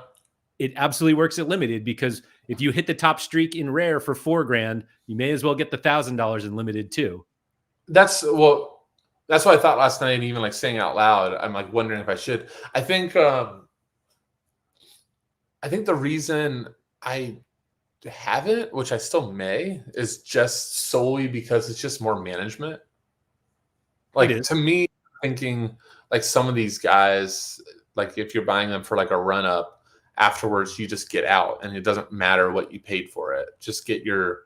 it absolutely works at limited, because if you hit the top streak in rare for $4,000, you may as well get the $1,000 in limited too. That's what I thought last night, and even like saying out loud, I'm like wondering if I should. I think the reason I haven't, which I still may, is just solely because it's just more management. Like to me, thinking like some of these guys, like if you're buying them for like a run up, afterwards you just get out and it doesn't matter what you paid for it. Just get your,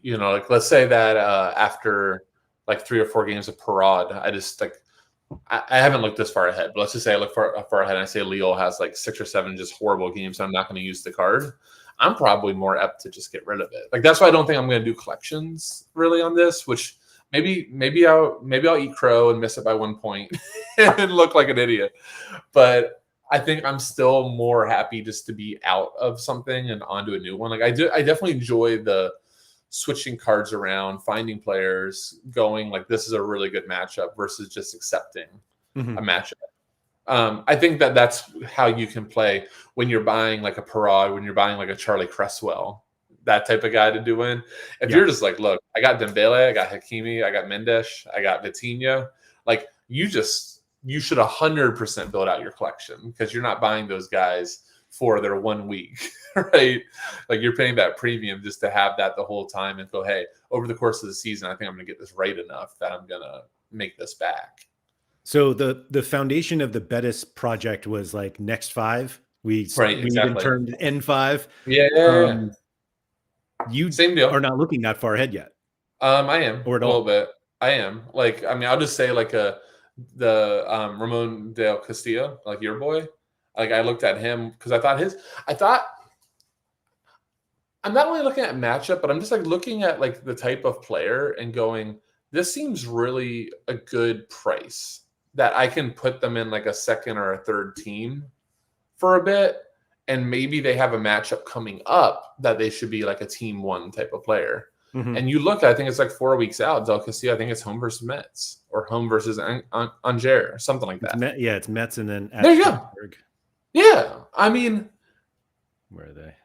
like let's say that after like 3 or 4 games of Parade, I just like, I haven't looked this far ahead, but let's just say I look far ahead and I say Leo has like 6 or 7 just horrible games, so I'm not going to use the card. I'm probably more apt to just get rid of it. Like that's why I don't think I'm going to do collections really on this, which maybe I'll eat crow and miss it by 1 point and look like an idiot. But I think I'm still more happy just to be out of something and onto a new one. Like I definitely enjoy the switching cards around, finding players, going like this is a really good matchup versus just accepting a matchup. I think that's how you can play when you're buying like a Parade, when you're buying like a Charlie Cresswell, that type of guy to do in. If you're just like, look, I got Dembele, I got Hakimi, I got Mendes, I got Vitinha, like you should 100% build out your collection, because you're not buying those guys for their 1 week, right? Like you're paying that premium just to have that the whole time and go, hey, over the course of the season, I think I'm going to get this right enough that I'm going to make this back. So the foundation of the Betis project was like next 5. We even termed N5. Yeah. You Same deal. are not looking that far ahead yet. I am a little bit. I am. Like, I mean, I'll just say like the Ramon Del Castillo, like your boy. Like I looked at him because I thought I'm not only looking at matchup, but I'm just like looking at like the type of player and going, this seems really a good price that I can put them in like a second or a third team for a bit. And maybe they have a matchup coming up that they should be like a team 1 type of player. And you look, I think it's like 4 weeks out, Del Castillo, I think it's home versus Mets or home versus Angers or something like that. It's Mets and then there you go. Yeah. I mean, where are they?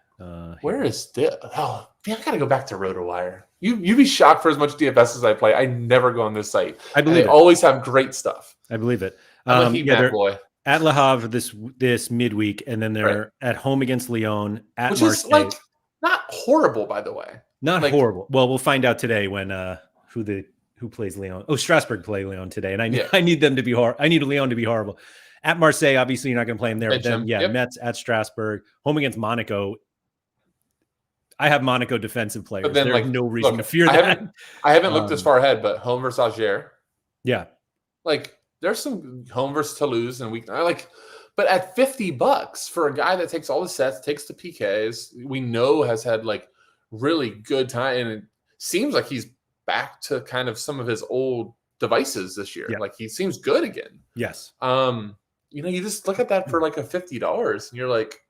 Where is this? Oh, man, I got to go back to RotoWire. You'd be shocked for as much DFS as I play. I never go on this site. I believe they always have great stuff. I believe it. I'm a Heat map boy. At Le Havre this midweek, and then they're at home against Lyon at Which Marseille. Is like not horrible, by the way. Not like, horrible. Well, we'll find out today when who plays Lyon. Oh, Strasbourg play Lyon today, and I need them to be I need Lyon to be horrible. At Marseille, obviously, you're not going to play them there. But then, Mets at Strasbourg, home against Monaco. I have Monaco defensive players. But then, there's no reason to fear that. I haven't looked this far ahead, but home versus Angers. Yeah, like there's some home versus Toulouse and but at $50 for a guy that takes all the sets, takes the PKs, we know has had like really good time, and it seems like he's back to kind of some of his old devices this year. Like he seems good again. Yes. You just look at that for like a $50 and you're like,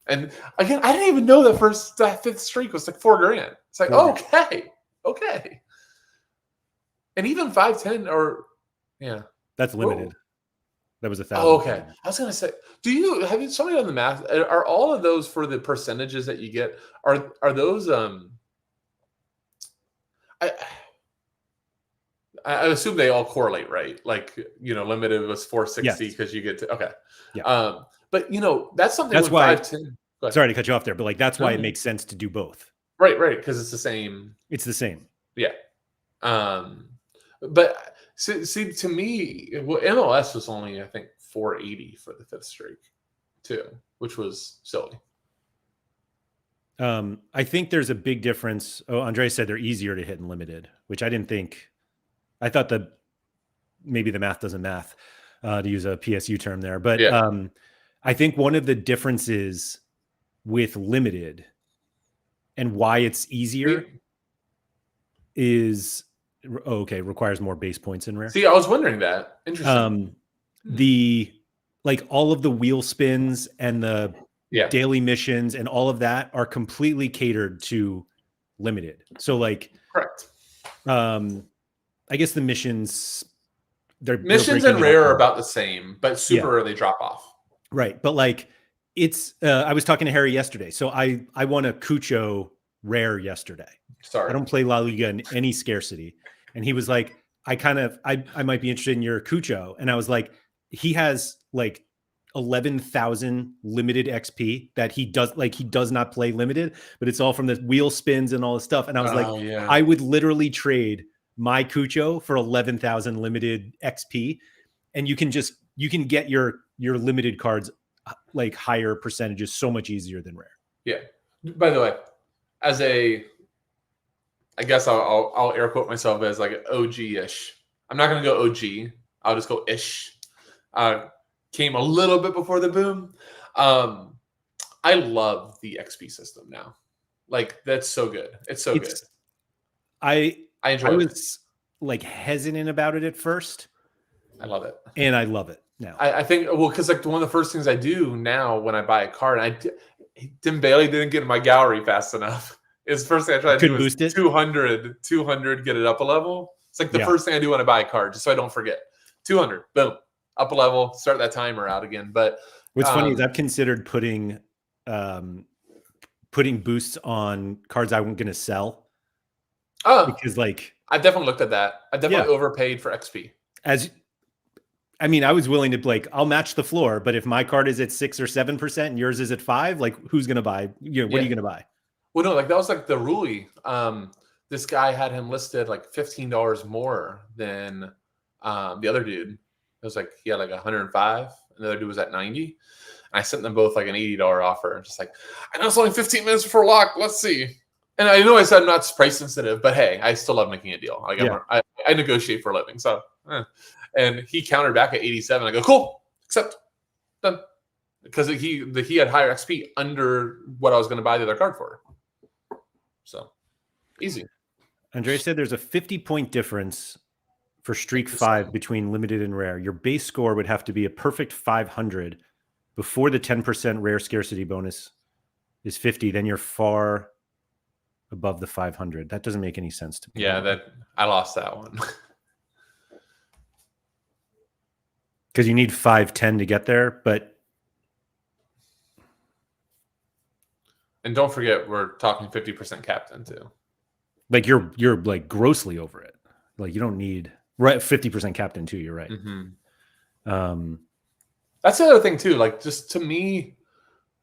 and again, I didn't even know that that 5th streak was like $4,000. It's like, okay. And even 5-10 or that's limited. Whoa. That was 1,000. Oh, okay. I was gonna say, have you somebody done the math? Are all of those for the percentages that you get? Are those I assume they all correlate, right? Like, limited was 460 Yes. because you get to, okay. Yeah. But that's something That's with why. 510. Sorry to cut you off there, but like that's why it No. makes sense to do both. Right, because it's the same. It's the same. Yeah. But see, to me, well, MLS was only, I think, 480 for the 5th streak, too, which was silly. I think there's a big difference. Oh, Andre said they're easier to hit in limited, which I didn't think. I thought maybe the math doesn't math, to use a PSU term there. But I think one of the differences with limited and why it's easier is requires more base points in rare. See, I was wondering that. Interesting. Like all of the wheel spins and the daily missions and all of that are completely catered to limited. So like, correct. I guess the missions and rare are about the same, but super they drop off. Right. But like it's I was talking to Harry yesterday. So I won a Cucho rare yesterday. Sorry. I don't play La Liga in any scarcity. And he was like, I might be interested in your Cucho. And I was like, he has like 11,000 limited XP that he does not play limited, but it's all from the wheel spins and all this stuff. And I was I would literally trade my Cucho for 11,000 limited XP, and you can get your limited cards like higher percentages so much easier than rare. Yeah. By the way, I guess I'll air quote myself as like OG-ish. I'm not going to go OG. I'll just go ish. Came a little bit before the boom. I love the XP system now. Like, that's so good. It's so good. I enjoy it. I was like hesitant about it at first. I love it. And I love it now. I think, because like one of the first things I do now when I buy a card, Dembele didn't get in my gallery fast enough. It's the first thing I try to do is 200, get it up a level. It's like the first thing I do when I buy a card, just so I don't forget. 200, boom, up a level, start that timer out again. But what's funny is I've considered putting boosts on cards I'm going to sell. Oh, because like I've definitely looked at that. I definitely overpaid for XP. I was willing to like, I'll match the floor, but if my card is at 6 or 7% and yours is at 5%, like who's going to buy? What are you going to buy? Well, no, like that was like the Rui. This guy had him listed like $15 more than the other dude. It was like he had like 105, and the other dude was at 90. And I sent them both like an $80 offer. Just like, I know it's only 15 minutes before lock. Let's see. And I know I said I'm not price sensitive, but hey, I still love making a deal. Like I negotiate for a living, so. And he countered back at 87. I go, cool, accept, done, because he had higher XP under what I was going to buy the other card for. So easy. Andre said there's a 50-point difference for streak 5 between limited and rare. Your base score would have to be a perfect 500 before the 10% rare scarcity bonus is 50. Then you're far above the 500. That doesn't make any sense to me. Yeah, I lost that one. Because you need 510 to get there, but. And don't forget, we're talking 50% captain too. Like you're like grossly over it. Like you don't need 50% captain too. You're right. Mm-hmm. That's the other thing too. Like just to me,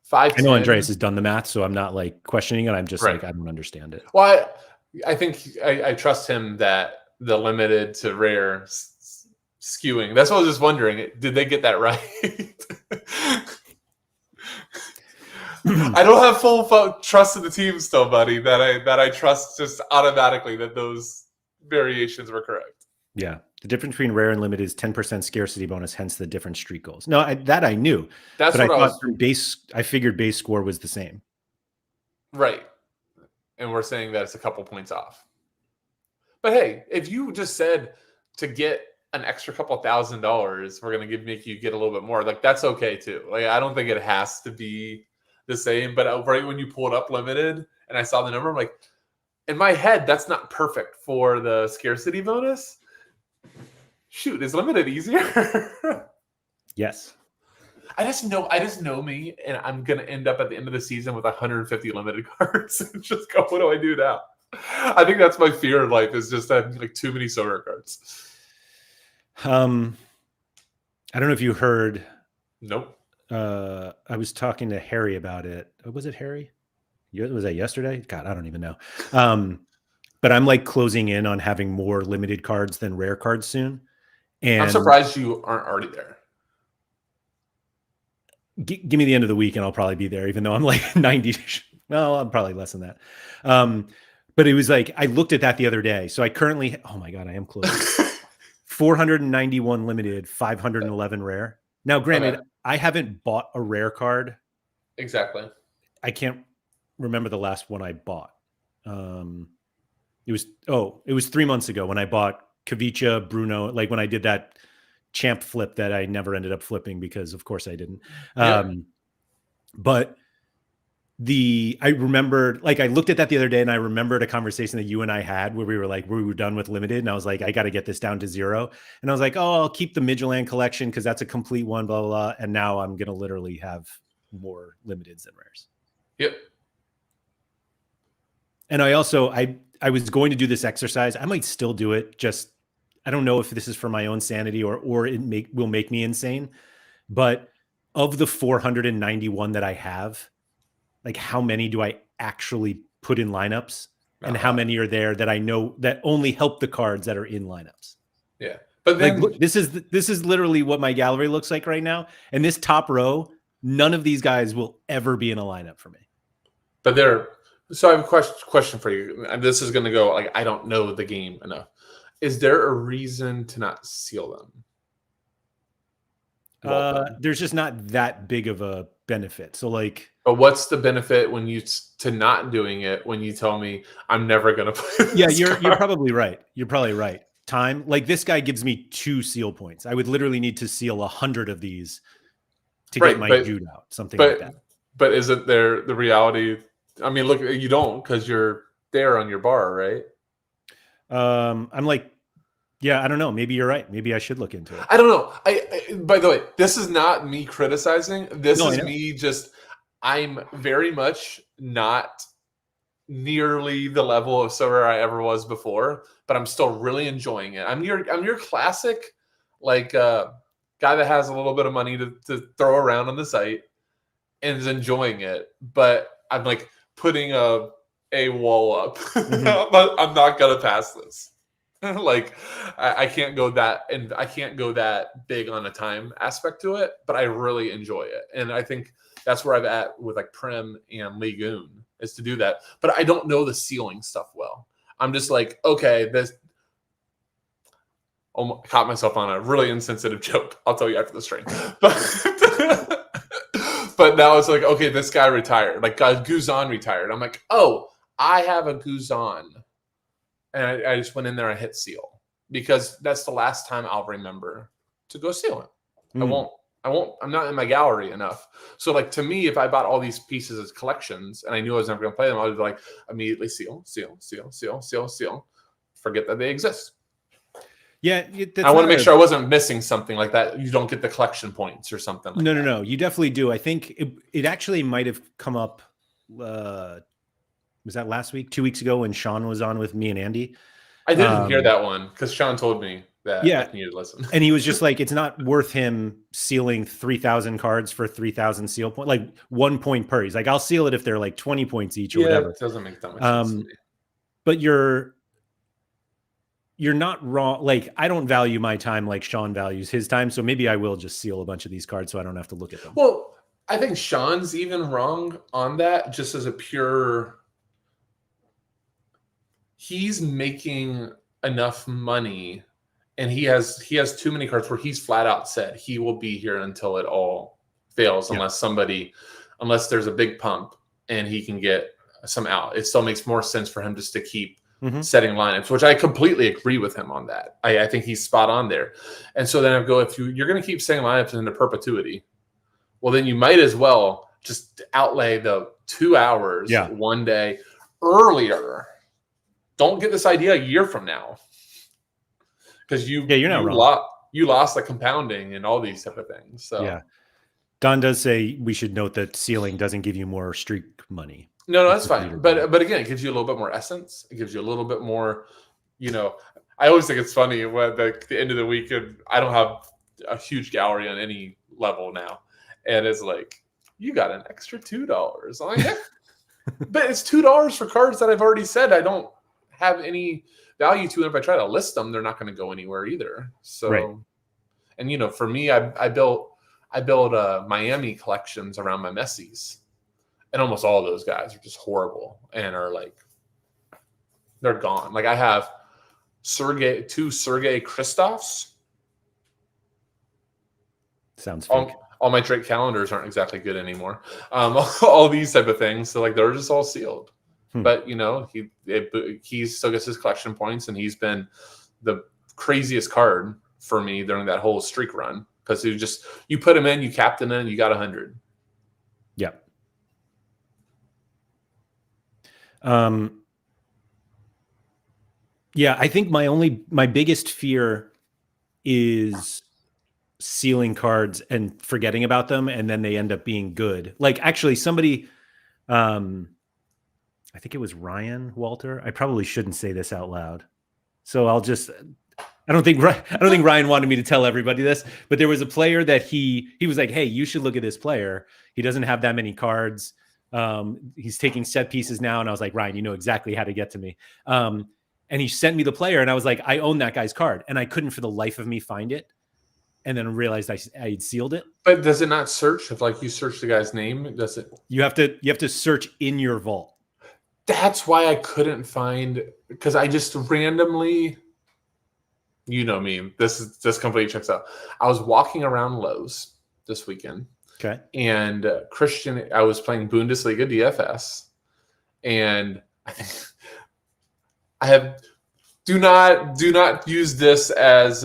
510. I know Andreas has done the math, so I'm not like questioning it. I'm just like I don't understand it. Well, I think I trust him that the limited to rare skewing. That's what I was just wondering. Did they get that right? I don't have full trust in the team still, buddy. That I trust just automatically that those variations were correct. Yeah, the difference between rare and limited is 10% scarcity bonus, hence the different streak goals. No, that I knew. That's but what I thought base. I figured base score was the same. Right, and we're saying that it's a couple points off. But hey, if you just said to get an extra couple $1,000, we're gonna make you get a little bit more. Like that's okay too. Like I don't think it has to be the same, but right when you pulled up limited and I saw the number, I'm like, in my head, that's not perfect for the scarcity bonus. Shoot, is limited easier? Yes. I just know me, and I'm gonna end up at the end of the season with 150 limited cards. And just go, what do I do now? I think that's my fear in life, is just having like too many Sorare cards. I don't know if you heard. Nope. I was talking to Harry about it. Was it Harry? Was that yesterday? God, I don't even know. But I'm like closing in on having more limited cards than rare cards soon. And I'm surprised you aren't already there. Give me the end of the week and I'll probably be there, even though I'm like 90. No, I'm probably less than that. But it was like, I looked at that the other day. So I currently, oh my God, I am close. 491 limited, 511 rare. Now, granted, Okay. I haven't bought a rare card. Exactly. I can't remember the last one I bought. It was 3 months ago when I bought Kavicha, Bruno, like when I did that champ flip that I never ended up flipping because of course I didn't. But I remembered, like, I looked at that the other day and I remembered a conversation that you and I had where we were done with limited. And I was like, I got to get this down to 0. And I was like, oh, I'll keep the Midtjylland collection because that's a complete one, blah, blah, blah. And now I'm going to literally have more limiteds than rares. Yep. And I also, I was going to do this exercise. I might still do it. Just, I don't know if this is for my own sanity or it will make me insane. But of the 491 that I have, like how many do I actually put in lineups, and how many are there that I know that only help the cards that are in lineups? Yeah. But then, like, look, this is literally what my gallery looks like right now. And this top row, none of these guys will ever be in a lineup for me. But so I have a question for you. And this is going to go like, I don't know the game enough. Is there a reason to not seal them? There's just not that big of a benefit. So like, but what's the benefit when to not doing it when you tell me I'm never going to play? Yeah, you're probably right. You're probably right. Time, like this guy gives me 2 seal points. I would literally need to seal 100 of these to get my Jude out, something like that. But isn't there the reality? I mean, look, you don't, because you're there on your bar, right? I'm like, yeah, I don't know. Maybe you're right. Maybe I should look into it. I don't know. By the way, this is not me criticizing. This is me just, I'm very much not nearly the level of Sorare I ever was before, but I'm still really enjoying it. I'm your classic, like, guy that has a little bit of money to throw around on the site and is enjoying it. But I'm like putting a wall up. Mm-hmm. I'm not gonna pass this. Like, I can't go that, and I can't go that big on a time aspect to it, but I really enjoy it. And I think that's where I'm at with like Prem and Lagoon, is to do that. But I don't know the sealing stuff well. I'm just like, okay, this. I caught myself on a really insensitive joke. I'll tell you after the stream. But now it's like, okay, this guy retired. Like, Guzan retired. I'm like, oh, I have a Guzan. And I just went in there and hit seal, because that's the last time I'll remember to go seal it. I'm not in my gallery enough. So like, to me, if I bought all these pieces as collections and I knew I was never going to play them, I would be like, immediately seal. Forget that they exist. Yeah. I want to make sure I wasn't missing something like that. You don't get the collection points or something like that. No. You definitely do. I think it actually might have come up. Was that last week, 2 weeks ago, when Sean was on with me and Andy? I didn't hear that one because Sean told me that I needed to listen. And he was just like, it's not worth him sealing 3,000 cards for 3,000 seal points, like 1 point per. He's like, I'll seal it if they're like 20 points each or whatever. It doesn't make that much sense to me. But you're not wrong. Like, I don't value my time like Sean values his time. So maybe I will just seal a bunch of these cards so I don't have to look at them. Well, I think Sean's even wrong on that, just as a pure... He's making enough money, and he has too many cards where he's flat out said he will be here until it all fails, unless there's a big pump and he can get some out. It still makes more sense for him just to keep setting lineups, which I completely agree with him on that. I think he's spot on there. And so then I go, if you're going to keep setting lineups into perpetuity, well, then you might as well just outlay the 2 hours one day earlier. Don't get this idea a year from now, because you're not wrong. You lost the compounding and all these type of things. So Don does say we should note that sealing doesn't give you more streak money. No, that's fine. But again, it gives you a little bit more essence. It gives you a little bit more, I always think it's funny when the end of the week, and I don't have a huge gallery on any level now. And it's like, you got an extra $2. I'm like, yeah. But it's $2 for cards that I've already said I don't have any value to. And if I try to list them, they're not going to go anywhere either. So, right. And for me, I built Miami collections around my Messis, and almost all of those guys are just horrible and are like, they're gone. Like I have two Sergei Kristoffs. Sounds fake. All my Drake calendars aren't exactly good anymore. All these type of things. So like they're just all sealed. But he still gets his collection points, and he's been the craziest card for me during that whole streak run, because you put him in, you captain in, you got 100. Yeah. Yeah, I think my biggest fear is sealing cards and forgetting about them, and then they end up being good. Like actually somebody, I think it was Ryan Walter. I probably shouldn't say this out loud. So I don't think Ryan wanted me to tell everybody this, but there was a player that he was like, hey, you should look at this player. He doesn't have that many cards. He's taking set pieces now. And I was like, Ryan, you know exactly how to get to me. And he sent me the player, and I was like, I own that guy's card, and I couldn't for the life of me find it. And then realized I had sealed it. But does it not search? If like you search the guy's name, does it? You have to search in your vault. That's why I couldn't find, because I just randomly, me, this completely checks out. I was walking around Lowe's this weekend. Okay. And I was playing Bundesliga DFS, and do not use this as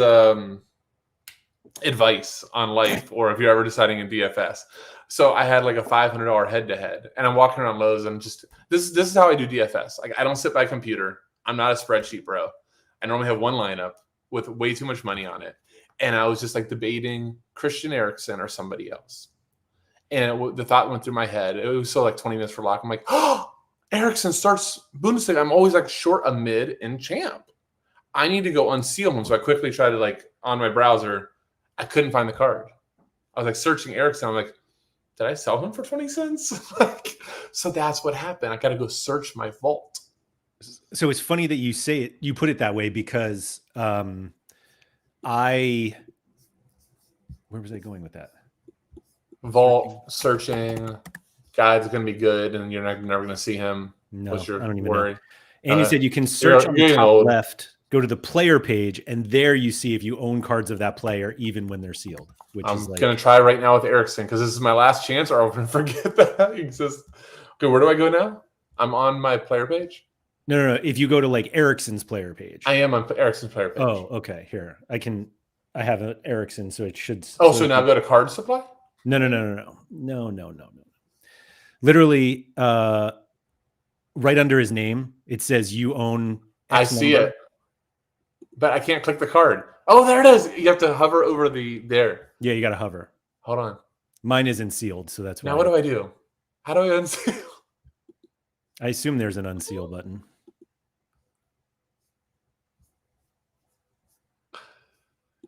advice on life, or if you're ever deciding in DFS. So I had like a $500 head-to-head, and I'm walking around Lowe's, and just this is how I do DFS. Like I don't sit by a computer. I'm not a spreadsheet bro. I normally have one lineup with way too much money on it, and I was just like debating Christian Eriksen or somebody else. And the thought went through my head. It was so like 20 minutes for lock. I'm like, oh, Eriksen starts Bundesliga. I'm always like short a mid and champ. I need to go unseal him. So I quickly tried to like on my browser. I couldn't find the card. I was like searching Eriksen. I'm like, did I sell him for 20 cents? So that's what happened. I got to go search my vault. So it's funny that you put it that way, because where was I going with that? Vault searching, guy's going to be good, and you're never going to see him. No, what's your I don't even worry? know. And you said you can search on the top old. left, go to the player page, and there you see if you own cards of that player, even when they're sealed. Which I'm is like, going to try right now with Eriksen, because this is my last chance, or I'm going to forget that exists. Okay, where do I go now? I'm on my player page. No. If you go to like Eriksen's player page, I am on Eriksen's player page. Oh, okay. Here, I have an Eriksen, so it should. Oh, so now go to card supply. No. Literally, right under his name, it says you own X I see it, but I can't click the card. Oh, there it is. You have to hover over there. Yeah, you got to hover. Hold on. Mine isn't sealed, so that's why. Now what do I do? How do I unseal? I assume there's an unseal button.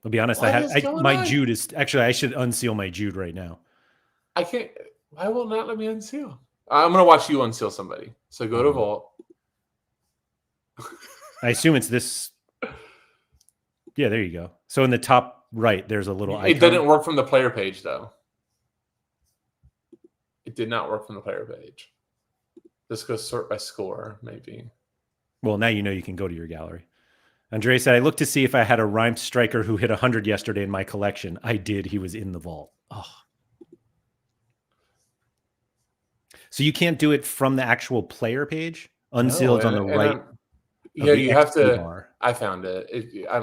I'll be honest. My Jude is actually. I should unseal my Jude right now. I can't. Why will not let me unseal? I'm gonna watch you unseal somebody. So go to vault. I assume it's this. Yeah, there you go. So in the top right, there's a little icon. It didn't work from the player page, though. It did not work from the player page. Let's go sort by score, maybe. Well, now you know you can go to your gallery. Andre said, I looked to see if I had a rhymed striker who hit 100 yesterday in my collection. I did. He was in the vault. Oh. So you can't do it from the actual player page? Unsealed on the right. Yeah, you have to. Bar. I found it. I'm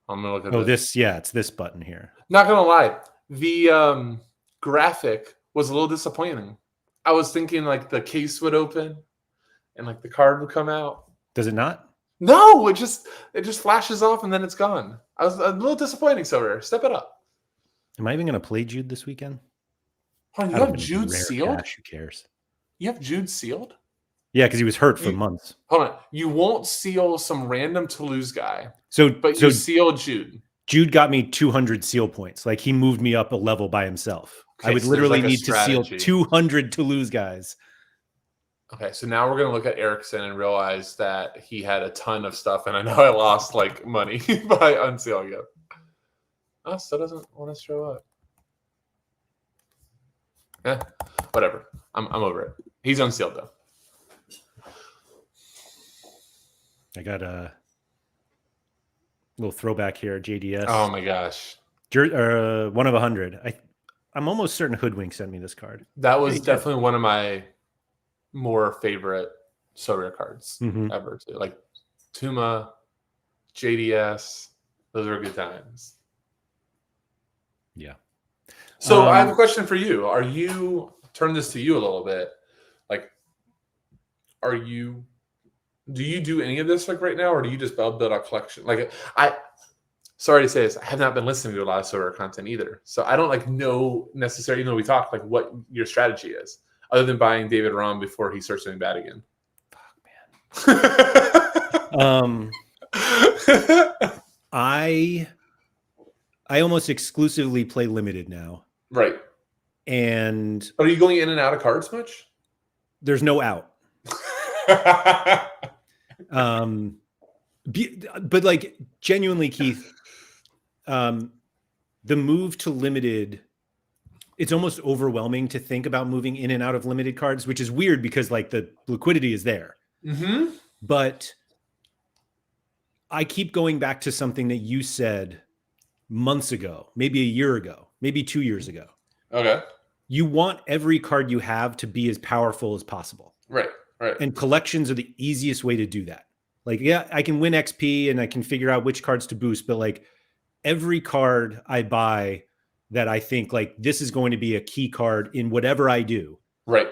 gonna look at this. Yeah, it's this button here. Not gonna lie, the graphic was a little disappointing. I was thinking like the case would open and like the card would come out. Does it not? No, it just flashes off and then it's gone. I was a little disappointing. Sorare, step it up. Am I even gonna play Jude this weekend? You have Jude sealed? Cash, who cares? You have Jude sealed? Yeah, because he was hurt for months. Hold on. You won't seal some random Toulouse guy, So but you seal Jude. Jude got me 200 seal points. Like he moved me up a level by himself. Okay, I would so literally like need to seal 200 Toulouse guys. Okay, so now we're going to look at Erickson and realize that he had a ton of stuff, and I know I lost like money by unsealing him. Oh, still doesn't want to show up. Yeah, whatever. I'm over it. He's unsealed though. I got a little throwback here, JDS. Oh my gosh. 1 of 100. I'm almost certain Hoodwink sent me this card. That was definitely one of my more favorite Sorare cards ever. Too. Like Tuma, JDS, those are good times. Yeah. So I have a question for you. Turn this to you a little bit. Like, do you do any of this like right now, or do you just build a collection? Like sorry to say this, I have not been listening to a lot of Sorare content either. So I don't know necessarily, even though we talk, like what your strategy is, other than buying David Rahm before he starts doing bad again. Fuck, man. I almost exclusively play limited now. Right. And are you going in and out of cards much? There's no out. But like genuinely, Keith, the move to limited, it's almost overwhelming to think about moving in and out of limited cards, which is weird because like the liquidity is there. But I keep going back to something that you said months ago, maybe a year ago, maybe 2 years ago. Okay. You want every card you have to be as powerful as possible. Right. And collections are the easiest way to do that. Like, yeah, I can win XP and I can figure out which cards to boost, but like every card I buy that I think like this is going to be a key card in whatever I do, right,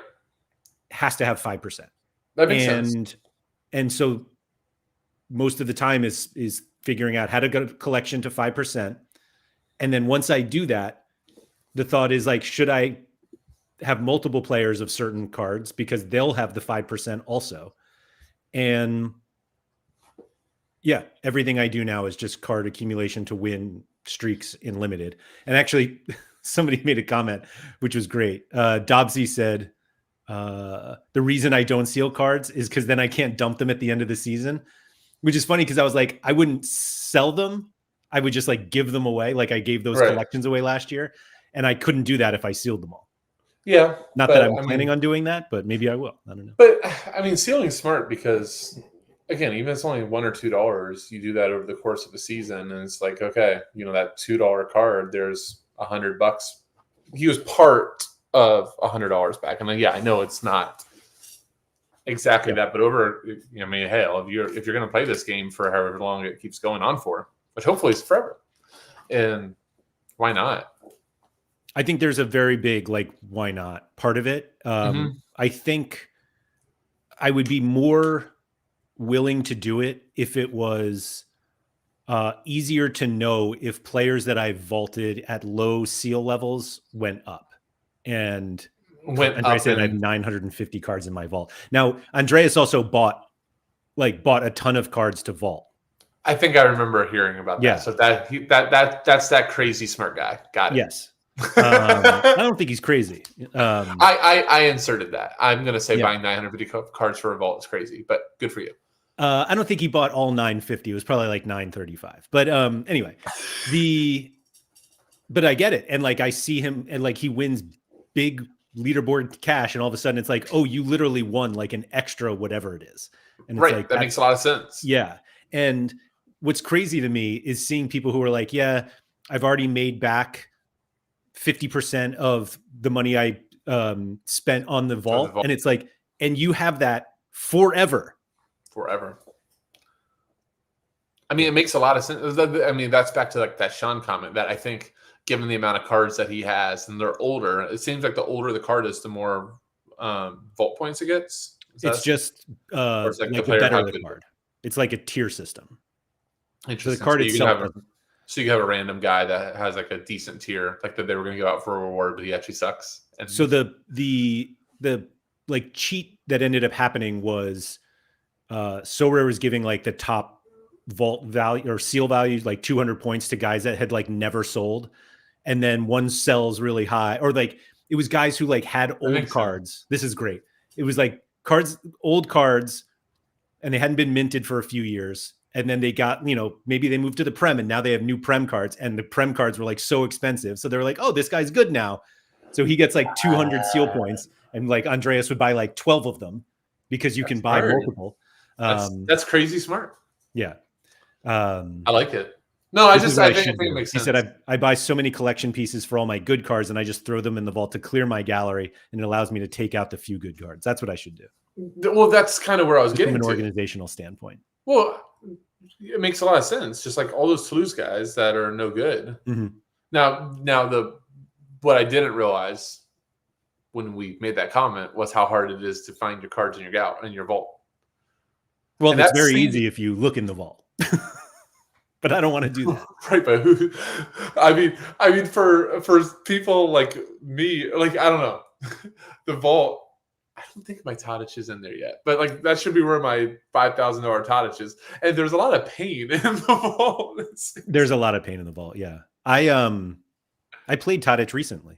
has to have 5%. That makes sense. And so most of the time is figuring out how to get a collection to 5%. And then once I do that, the thought is like, should I have multiple players of certain cards because they'll have the 5% also? And yeah, everything I do now is just card accumulation to win streaks in limited. And actually, somebody made a comment, which was great. Dobbsy said, the reason I don't seal cards is because then I can't dump them at the end of the season, which is funny because I was like, I wouldn't sell them. I would just like give them away. Like I gave those collections away last year, and I couldn't do that if I sealed them all. Yeah. Not that I'm planning on doing that, but maybe I will. I don't know. But I mean, sealing is smart because, again, even if it's only $1 or $2, you do that over the course of a season, and it's like, okay, that $2 card, there's $100. He was part of $100 back, and then, yeah, I know it's not exactly that, but over, I mean, hell, if you're going to play this game for however long it keeps going on for, which hopefully is forever, and why not? I think there's a very big like why not part of it. I think I would be more willing to do it if it was easier to know if players that I vaulted at low seal levels went up. And Andreas said I have 950 cards in my vault. Now, Andreas also bought a ton of cards to vault. I think I remember hearing about that. Yeah. So that's that crazy smart guy. Got it. Yes. I don't think he's crazy. I inserted that. I'm going to say buying 950 cards for a vault is crazy, but good for you. I don't think he bought all 950. It was probably like 935. But anyway, but I get it. And like I see him and like he wins big leaderboard cash, and all of a sudden it's like, oh, you literally won like an extra whatever it is. And it's like, that makes a lot of sense. Yeah. And what's crazy to me is seeing people who are like, yeah, I've already made back 50% of the money I spent on the vault. And it's like, and you have that forever. I mean, it makes a lot of sense. I mean, that's back to like that Sean comment that I think given the amount of cards that he has and they're older, it seems like the older the card is, the more vault points it gets. It's just like the better the card. It's like a tier system. Interesting. So the card itself. So you have a random guy that has like a decent tier, like that they were going to go out for a reward, but he actually sucks. And so the like cheat that ended up happening was Sorare was giving like the top vault value or seal values, like 200 points to guys that had like never sold. And then one sells really high, or like it was guys who like had old cards. This is great. It was like old cards, and they hadn't been minted for a few years. And then they got, maybe they moved to the Prem and now they have new Prem cards, and the Prem cards were like so expensive. So they're like, oh, this guy's good now. So he gets like 200 seal points, and like Andreas would buy like 12 of them because you can buy multiple. That's crazy smart. Yeah. I like it. No, I think it makes sense. He said, I buy so many collection pieces for all my good cards, and I just throw them in the vault to clear my gallery, and it allows me to take out the few good cards. That's what I should do. Well, that's kind of where I was getting from an organizational standpoint. Well, it makes a lot of sense. Just like all those Toulouse guys that are no good. Mm-hmm. Now what I didn't realize when we made that comment was how hard it is to find your cards in your vault. Well, that's very easy if you look in the vault. But I don't want to do that. Right, but who? I mean, for people like me, like I don't know, the vault. I don't think my Tadic is in there yet, but like that should be where my $5,000 Tadic is. And there's a lot of pain in the vault. There's a lot of pain in the vault. Yeah, I played Tadic recently.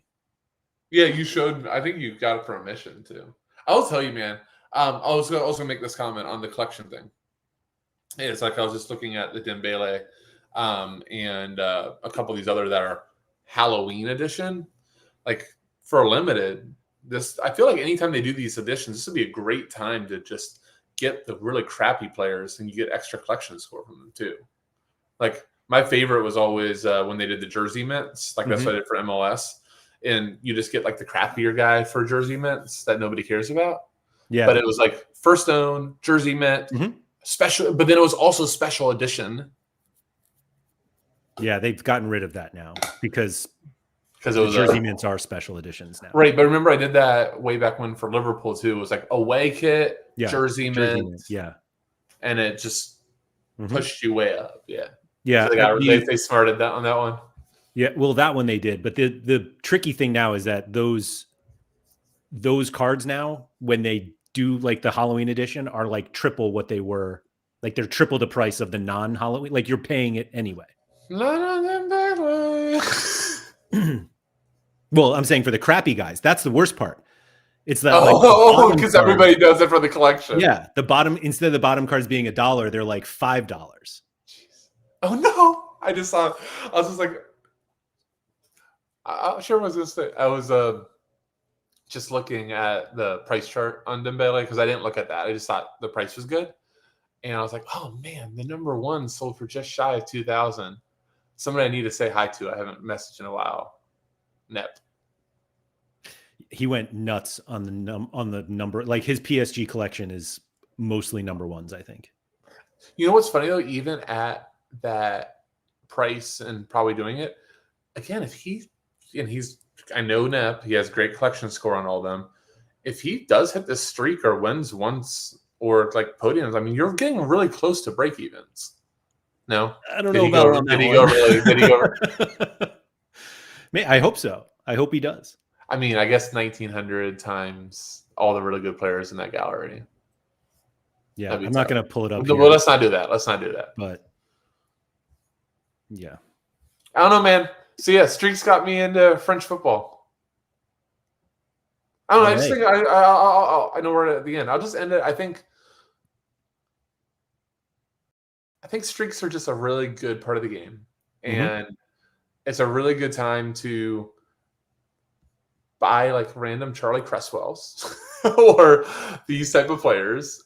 Yeah, you showed. I think you got it for a mission too. I'll tell you, man. I was gonna make this comment on the collection thing. It's like I was just looking at the Dembele and a couple of these other that are Halloween edition. Like for a limited, I feel like anytime they do these editions, this would be a great time to just get the really crappy players, and you get extra collection score from them too. Like my favorite was always when they did the jersey mints. Like that's what I did for MLS, and you just get like the crappier guy for jersey mints that nobody cares about. Yeah, but it was like first own jersey mint. Special, but then it was also special edition. Yeah, they've gotten rid of that now because it was jersey mints are special editions now. Right, but remember I did that way back when for Liverpool too. It was like away kit, jersey mint, and it just pushed you way up. Yeah, yeah. So they smarted that on that one. Yeah, well, that one they did, but the tricky thing now is that those cards now, when they do like the Halloween edition, are like triple what they were. Like they're triple the price of the non-Halloween. Like you're paying it anyway. Well, I'm saying for the crappy guys, that's the worst part. It's that because everybody does it for the collection. Yeah, the bottom, instead of the bottom cards being $1, they're like $5. Jeez. Oh no! I was just like, I'm sure I was gonna say I was just looking at the price chart on Dembele because I didn't look at that. I just thought the price was good. And I was like, oh man, the number one sold for just shy of 2,000. Somebody I need to say hi to. I haven't messaged in a while. Nep. He went nuts on the number. Like his PSG collection is mostly number ones, I think. You know what's funny though? Even at that price and probably doing it again, I know Nep, he has great collection score on all of them. If he does hit this streak or wins once or like podiums, I mean, you're getting really close to break evens. No, I don't know about that. Did he go? I hope so. I hope he does. I mean, I guess 1,900 times all the really good players in that gallery. Yeah, I'm not going to pull it up. Well, let's not do that. But yeah, I don't know, man. So yeah, streaks got me into French football. I don't know. I just think I know we're at the end. I'll just end it. I think streaks are just a really good part of the game, and it's a really good time to buy like random Charlie Cresswells or these type of players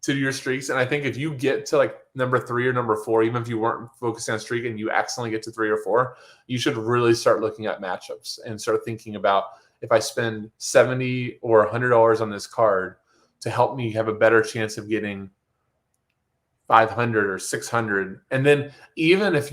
to do your streaks. And I think if you get to like number 3 or number 4, even if you weren't focusing on streak and you accidentally get to 3 or 4, you should really start looking at matchups and start thinking about, if I spend $70 or $100 on this card to help me have a better chance of getting 500 or 600. And then even if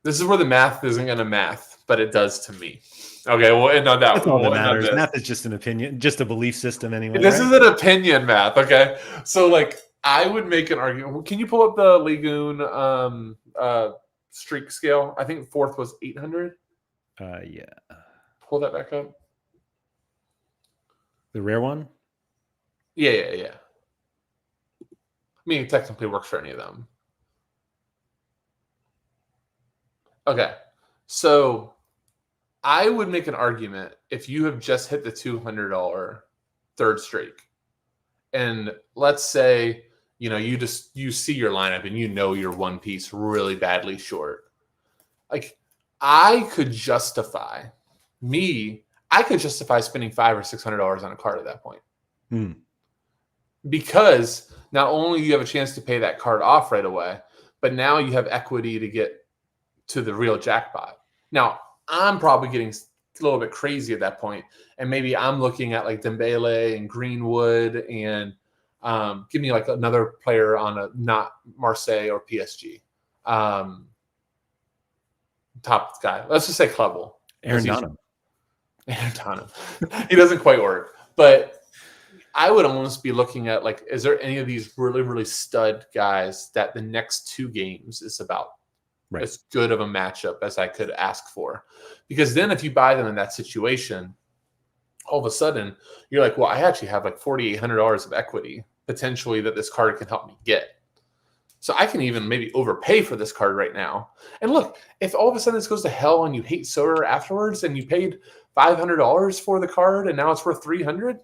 this is where the math isn't going to math, but it does to me. Okay, well, and on that, that's all that matters. Math is just an opinion, just a belief system anyway. This is an opinion math, okay? So, like, I would make an argument. Can you pull up the Ligoon streak scale? I think fourth was 800. Yeah. Pull that back up. The rare one? Yeah. I mean, it technically works for any of them. Okay. So I would make an argument if you have just hit the $200 third streak. And let's say, you see your lineup and you're one piece really badly short. Like I could justify spending $500 or $600 on a card at that point. Because not only do you have a chance to pay that card off right away, but now you have equity to get to the real jackpot. Now, I'm probably getting a little bit crazy at that point, and maybe I'm looking at like Dembele and Greenwood and give me like another player on a not Marseille or PSG. Top guy. Let's just say Clubble. Aaron Donham. He doesn't quite work, but I would almost be looking at like, is there any of these really, really stud guys that the next 2 games is about as good of a matchup as I could ask for? Because then if you buy them in that situation, all of a sudden you're like, well, I actually have like $4,800 of equity potentially that this card can help me get. So I can even maybe overpay for this card right now. And look, if all of a sudden this goes to hell and you hate Sorare afterwards and you paid $500 for the card and now it's worth $300,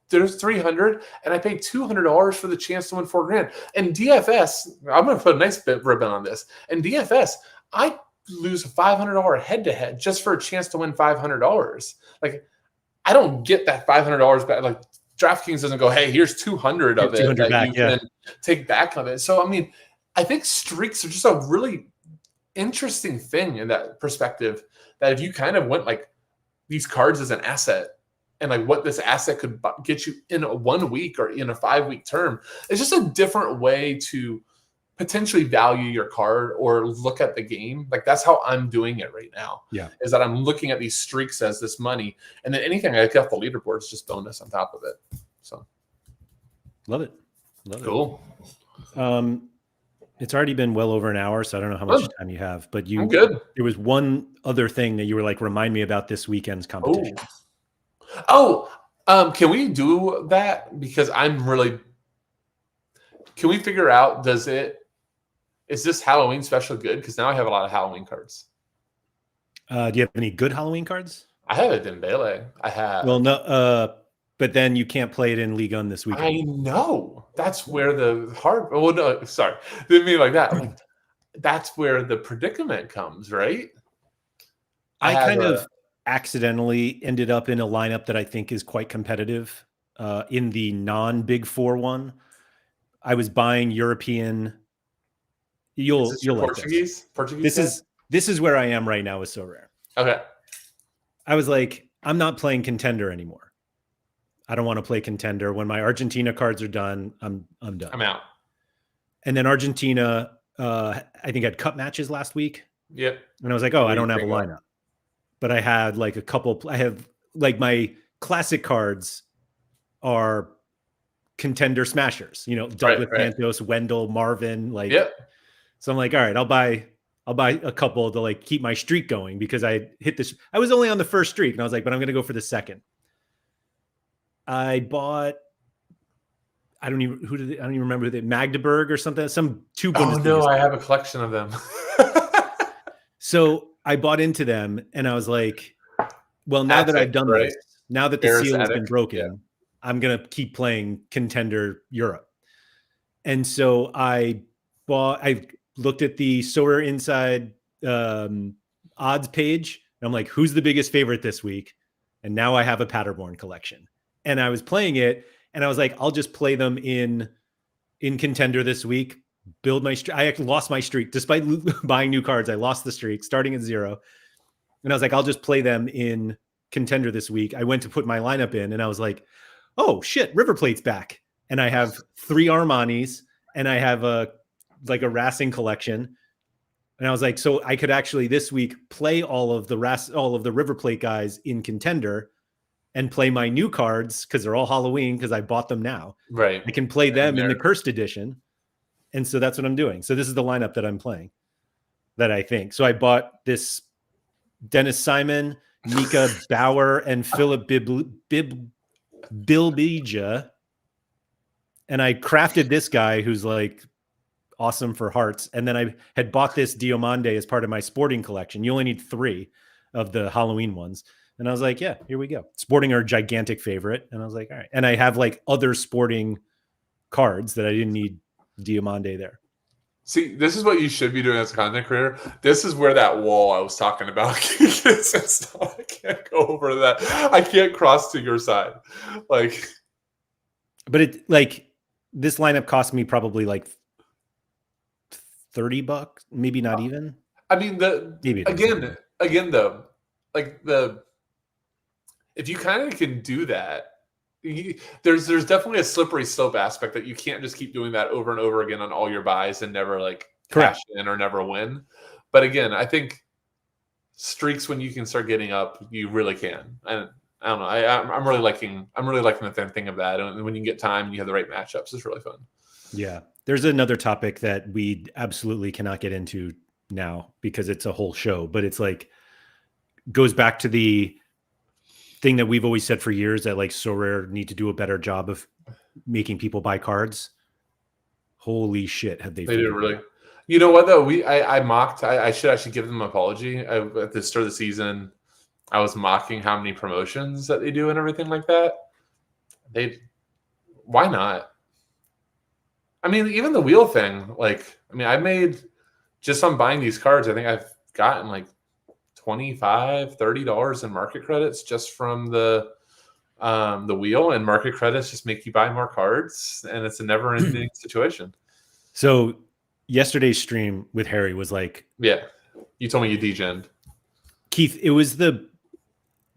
there's $300 and I paid $200 for the chance to win $4,000. And DFS, I'm going to put a nice bit ribbon on this. And DFS, I lose a $500 head-to-head just for a chance to win $500. Like, I don't get that $500 back. Like, DraftKings doesn't go, hey, here's 200 of it that back, you can take back of it. So, I mean, I think streaks are just a really interesting thing in that perspective, that if you kind of went like these cards as an asset, and like what this asset could get you in a 1 week or in a 5-week term, it's just a different way to potentially value your card or look at the game. Like that's how I'm doing it right now. Yeah. Is that I'm looking at these streaks as this money, and then anything I get off the leaderboard is just bonus on top of it. So love it. Cool. It's already been well over an hour, so I don't know how much time you have, but I'm good. There was one other thing that you were like, remind me about this weekend's competition. Can we do that? Because can we figure out, is this Halloween special good? Because now I have a lot of Halloween cards. Do you have any good Halloween cards? I have a Dembele. I have. Well, no, but then you can't play it in Ligue 1 this weekend. I know. That's where the hard. Oh no, sorry, didn't mean like that. Like, that's where the predicament comes, right? I kind of accidentally ended up in a lineup that I think is quite competitive in the non-Big 4 one. I was buying European. You'll like Portuguese. This is where I am right now with Sorare. Okay. I was like, I'm not playing Contender anymore. I don't want to play Contender. When my Argentina cards are done, I'm done. I'm out. And then Argentina, I think had cup matches last week. Yep. And I was like, oh, I don't have a lineup. But I had like I have like my classic cards are Contender smashers, Douglas Santos, Wendell, Marvin, like, so I'm like, all right, I'll buy a couple to like keep my streak going, because I hit this. I was only on the first streak and I was like, but I'm going to go for the second. I bought, I don't even remember who they, Magdeburg or something, some 2 Bundesliga. Oh no, I have a collection of them. So I bought into them and I was like, well, now that I've done this, now that the seal has been broken, I'm going to keep playing Contender Europe. And so I looked at the Sorare Inside odds page. And I'm like, who's the biggest favorite this week? And now I have a Paderborn collection. And I was playing it and I was like, I'll just play them in Contender this week. Build my streak. I actually lost my streak despite buying new cards. I lost the streak starting at 0. And I was like, I'll just play them in Contender this week. I went to put my lineup in and I was like, oh shit, River Plate's back. And I have 3 Armanis and I have a Racing collection. And I was like, so I could actually this week play all of the River Plate guys in Contender and play my new cards, because they're all Halloween, because I bought them now. Right. I can play them in the Cursed Edition. And so that's what I'm doing. So this is the lineup that I'm playing, that I think. So I bought this Dennis Simon, Mika Bauer and Philip Bilbija. And I crafted this guy who's like awesome for hearts. And then I had bought this Diomande as part of my sporting collection. You only need 3 of the Halloween ones. And I was like, yeah, here we go. Sporting are a gigantic favorite. And I was like, all right. And I have like other sporting cards that I didn't need Diomande there. See, this is what you should be doing as a content creator. This is where that wall I was talking about is. I can't go over that. I can't cross to your side. Like, but it like this lineup cost me probably like $30, maybe not even. I mean, again though, like if you kind of can do that, there's definitely a slippery slope aspect that you can't just keep doing that over and over again on all your buys and never like cash in or never win. But again, I think streaks when you can start getting up, you really can. And I don't know. I'm really liking the thing of that. And when you get time and you have the right matchups, it's really fun. Yeah. There's another topic that we absolutely cannot get into now because it's a whole show, but it's like goes back to the thing that we've always said for years that like Sorare need to do a better job of making people buy cards. Holy shit, have they did really? You know what though? I mocked. I should actually give them an apology. At the start of the season, I was mocking how many promotions that they do and everything like that. Why not? I mean, even the wheel thing. Like, I mean, I made just on buying these cards. I think I've gotten like $25, $30 in market credits just from the wheel, and market credits just make you buy more cards, and it's a never-ending situation. So yesterday's stream with Harry was like, yeah, you told me you degened. Keith, it was the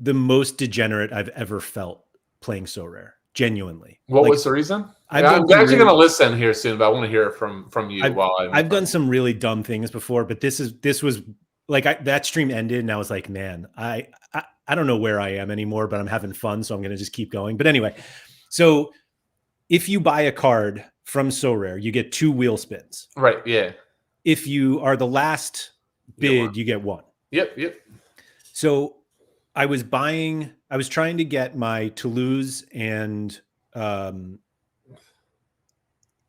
most degenerate I've ever felt playing Sorare. Genuinely. What was the reason? I'm actually going to listen here soon, but I want to hear it from you. I've done some really dumb things before, but this was like that stream ended and I was like, man, I don't know where I am anymore, but I'm having fun. So I'm going to just keep going. But anyway, so if you buy a card from Sorare, you get 2 wheel spins. Right. Yeah. If you are the last bid, you get 1. Yep. So I was trying to get my Toulouse and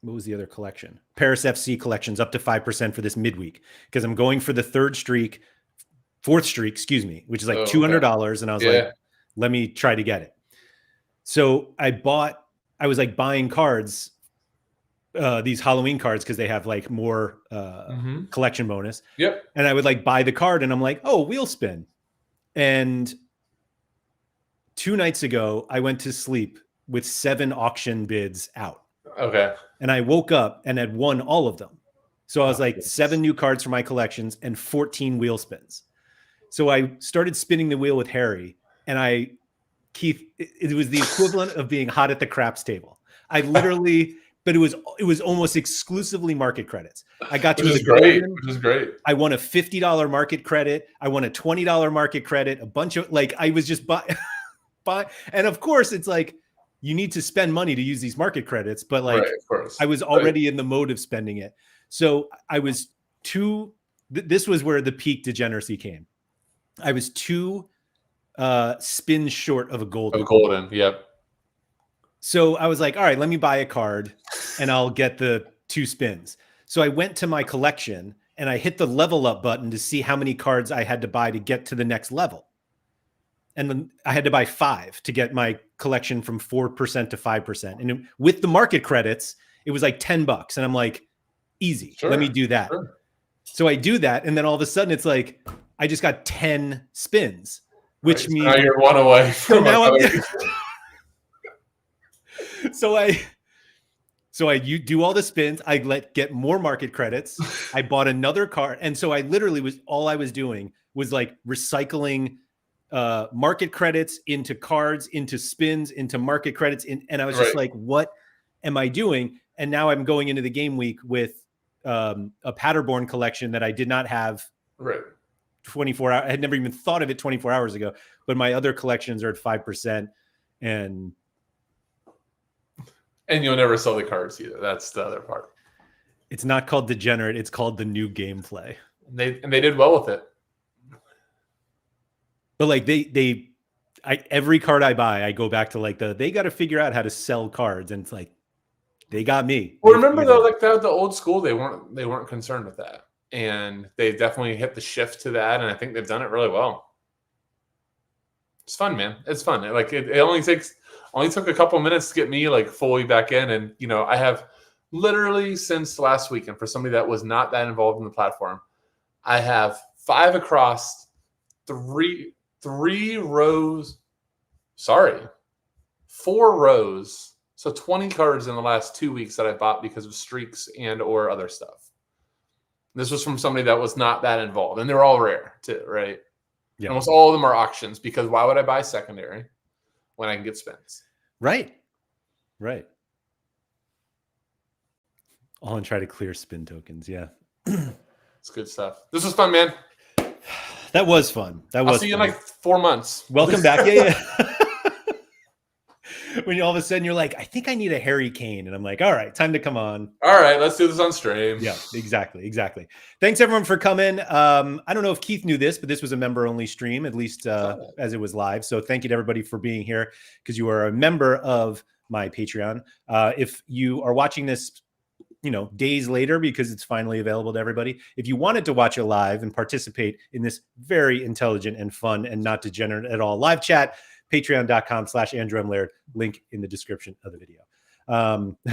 what was the other collection? Paris FC collections up to 5% for this midweek because I'm going for the fourth streak, which is like $200. Okay. And I was like, let me try to get it. So I was like buying cards, these Halloween cards because they have like more collection bonus. Yep. And I would like buy the card and I'm like, oh, wheel spin. And 2 nights ago, I went to sleep with 7 auction bids out. Okay. And I woke up and had won all of them. So I was like 7 new cards for my collections and 14 wheel spins. So I started spinning the wheel with Harry and Keith, it was the equivalent of being hot at the craps table. I literally, but it was almost exclusively market credits. I got to which is great. I won a $50 market credit. I won a $20 market credit, a bunch of like, I was just buy. And of course it's like, you need to spend money to use these market credits, but like I was already in the mode of spending it. So I was this was where the peak degeneracy came. I was 2 spins short of a golden. Yep. So I was like, all right, let me buy a card and I'll get the 2 spins. So I went to my collection and I hit the level up button to see how many cards I had to buy to get to the next level. And then I had to buy 5 to get my collection from 4% to 5%. And with the market credits, it was like $10. And I'm like, easy, let me do that. Sure. So I do that. And then all of a sudden it's like, I just got 10 spins, which means now you're 1 away from So I do all the spins. I get more market credits. I bought another card. And so I literally all I was doing was like recycling market credits into cards, into spins, into market credits. And I was just like, what am I doing? And now I'm going into the game week with a Paderborn collection that I did not have 24 hours. I had never even thought of it 24 hours ago, but my other collections are at 5%. And you'll never sell the cards either. That's the other part. It's not called degenerate. It's called the new gameplay. And they did well with it. But like every card I buy, I go back to like they got to figure out how to sell cards, and it's like they got me. Well, remember though, like the old school, they weren't concerned with that, and they definitely hit the shift to that, and I think they've done it really well. It's fun, man. It's fun. Like it only took a couple minutes to get me like fully back in, and I have literally since last week, and for somebody that was not that involved in the platform, I have 5 across 3 rows. Sorry, 4 rows. So 20 cards in the last 2 weeks that I bought because of streaks and or other stuff. This was from somebody that was not that involved, and they're all rare too, right? Yeah. Almost all of them are auctions, because why would I buy secondary when I can get spins? Right. All and try to clear spin tokens. Yeah. It's good stuff. This was fun, man. That was fun. I'll see you in like 4 months. Welcome back. Yeah. When all of a sudden you're like, I think I need a Harry Kane. And I'm like, all right, time to come on. All right, let's do this on stream. Yeah, exactly. Thanks everyone for coming. I don't know if Keith knew this, but this was a member only stream, at least as it was live. So thank you to everybody for being here, because you are a member of my Patreon. If you are watching this, days later, because it's finally available to everybody, if you wanted to watch it live and participate in this very intelligent and fun and not degenerate at all live chat, patreon.com/AndrewMLaird, link in the description of the video.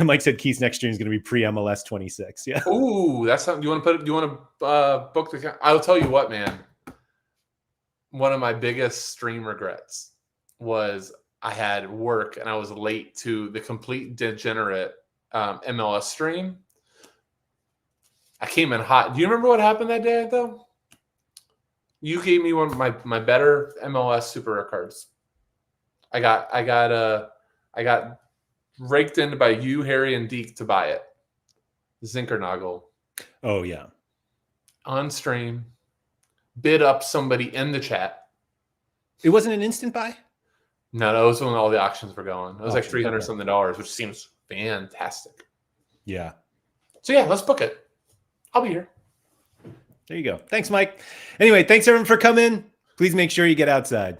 Mike said Keith's next stream is going to be pre-MLS 26. Yeah. Ooh, that's something. Do you want to book the? I'll tell you what, man. One of my biggest stream regrets was I had work and I was late to the complete degenerate MLS stream. I came in hot. Do you remember what happened that day though? You gave me one of my better MLS super rare cards. I got raked in by you, Harry, and Deke to buy it. Zinkernagel. Oh yeah. On stream, bid up somebody in the chat. It wasn't an instant buy? No, it was when all the auctions were going. It was like $300 something, which seems fantastic. Yeah. So yeah, let's book it. I'll be here. There you go. Thanks, Mike. Anyway, thanks everyone for coming. Please make sure you get outside.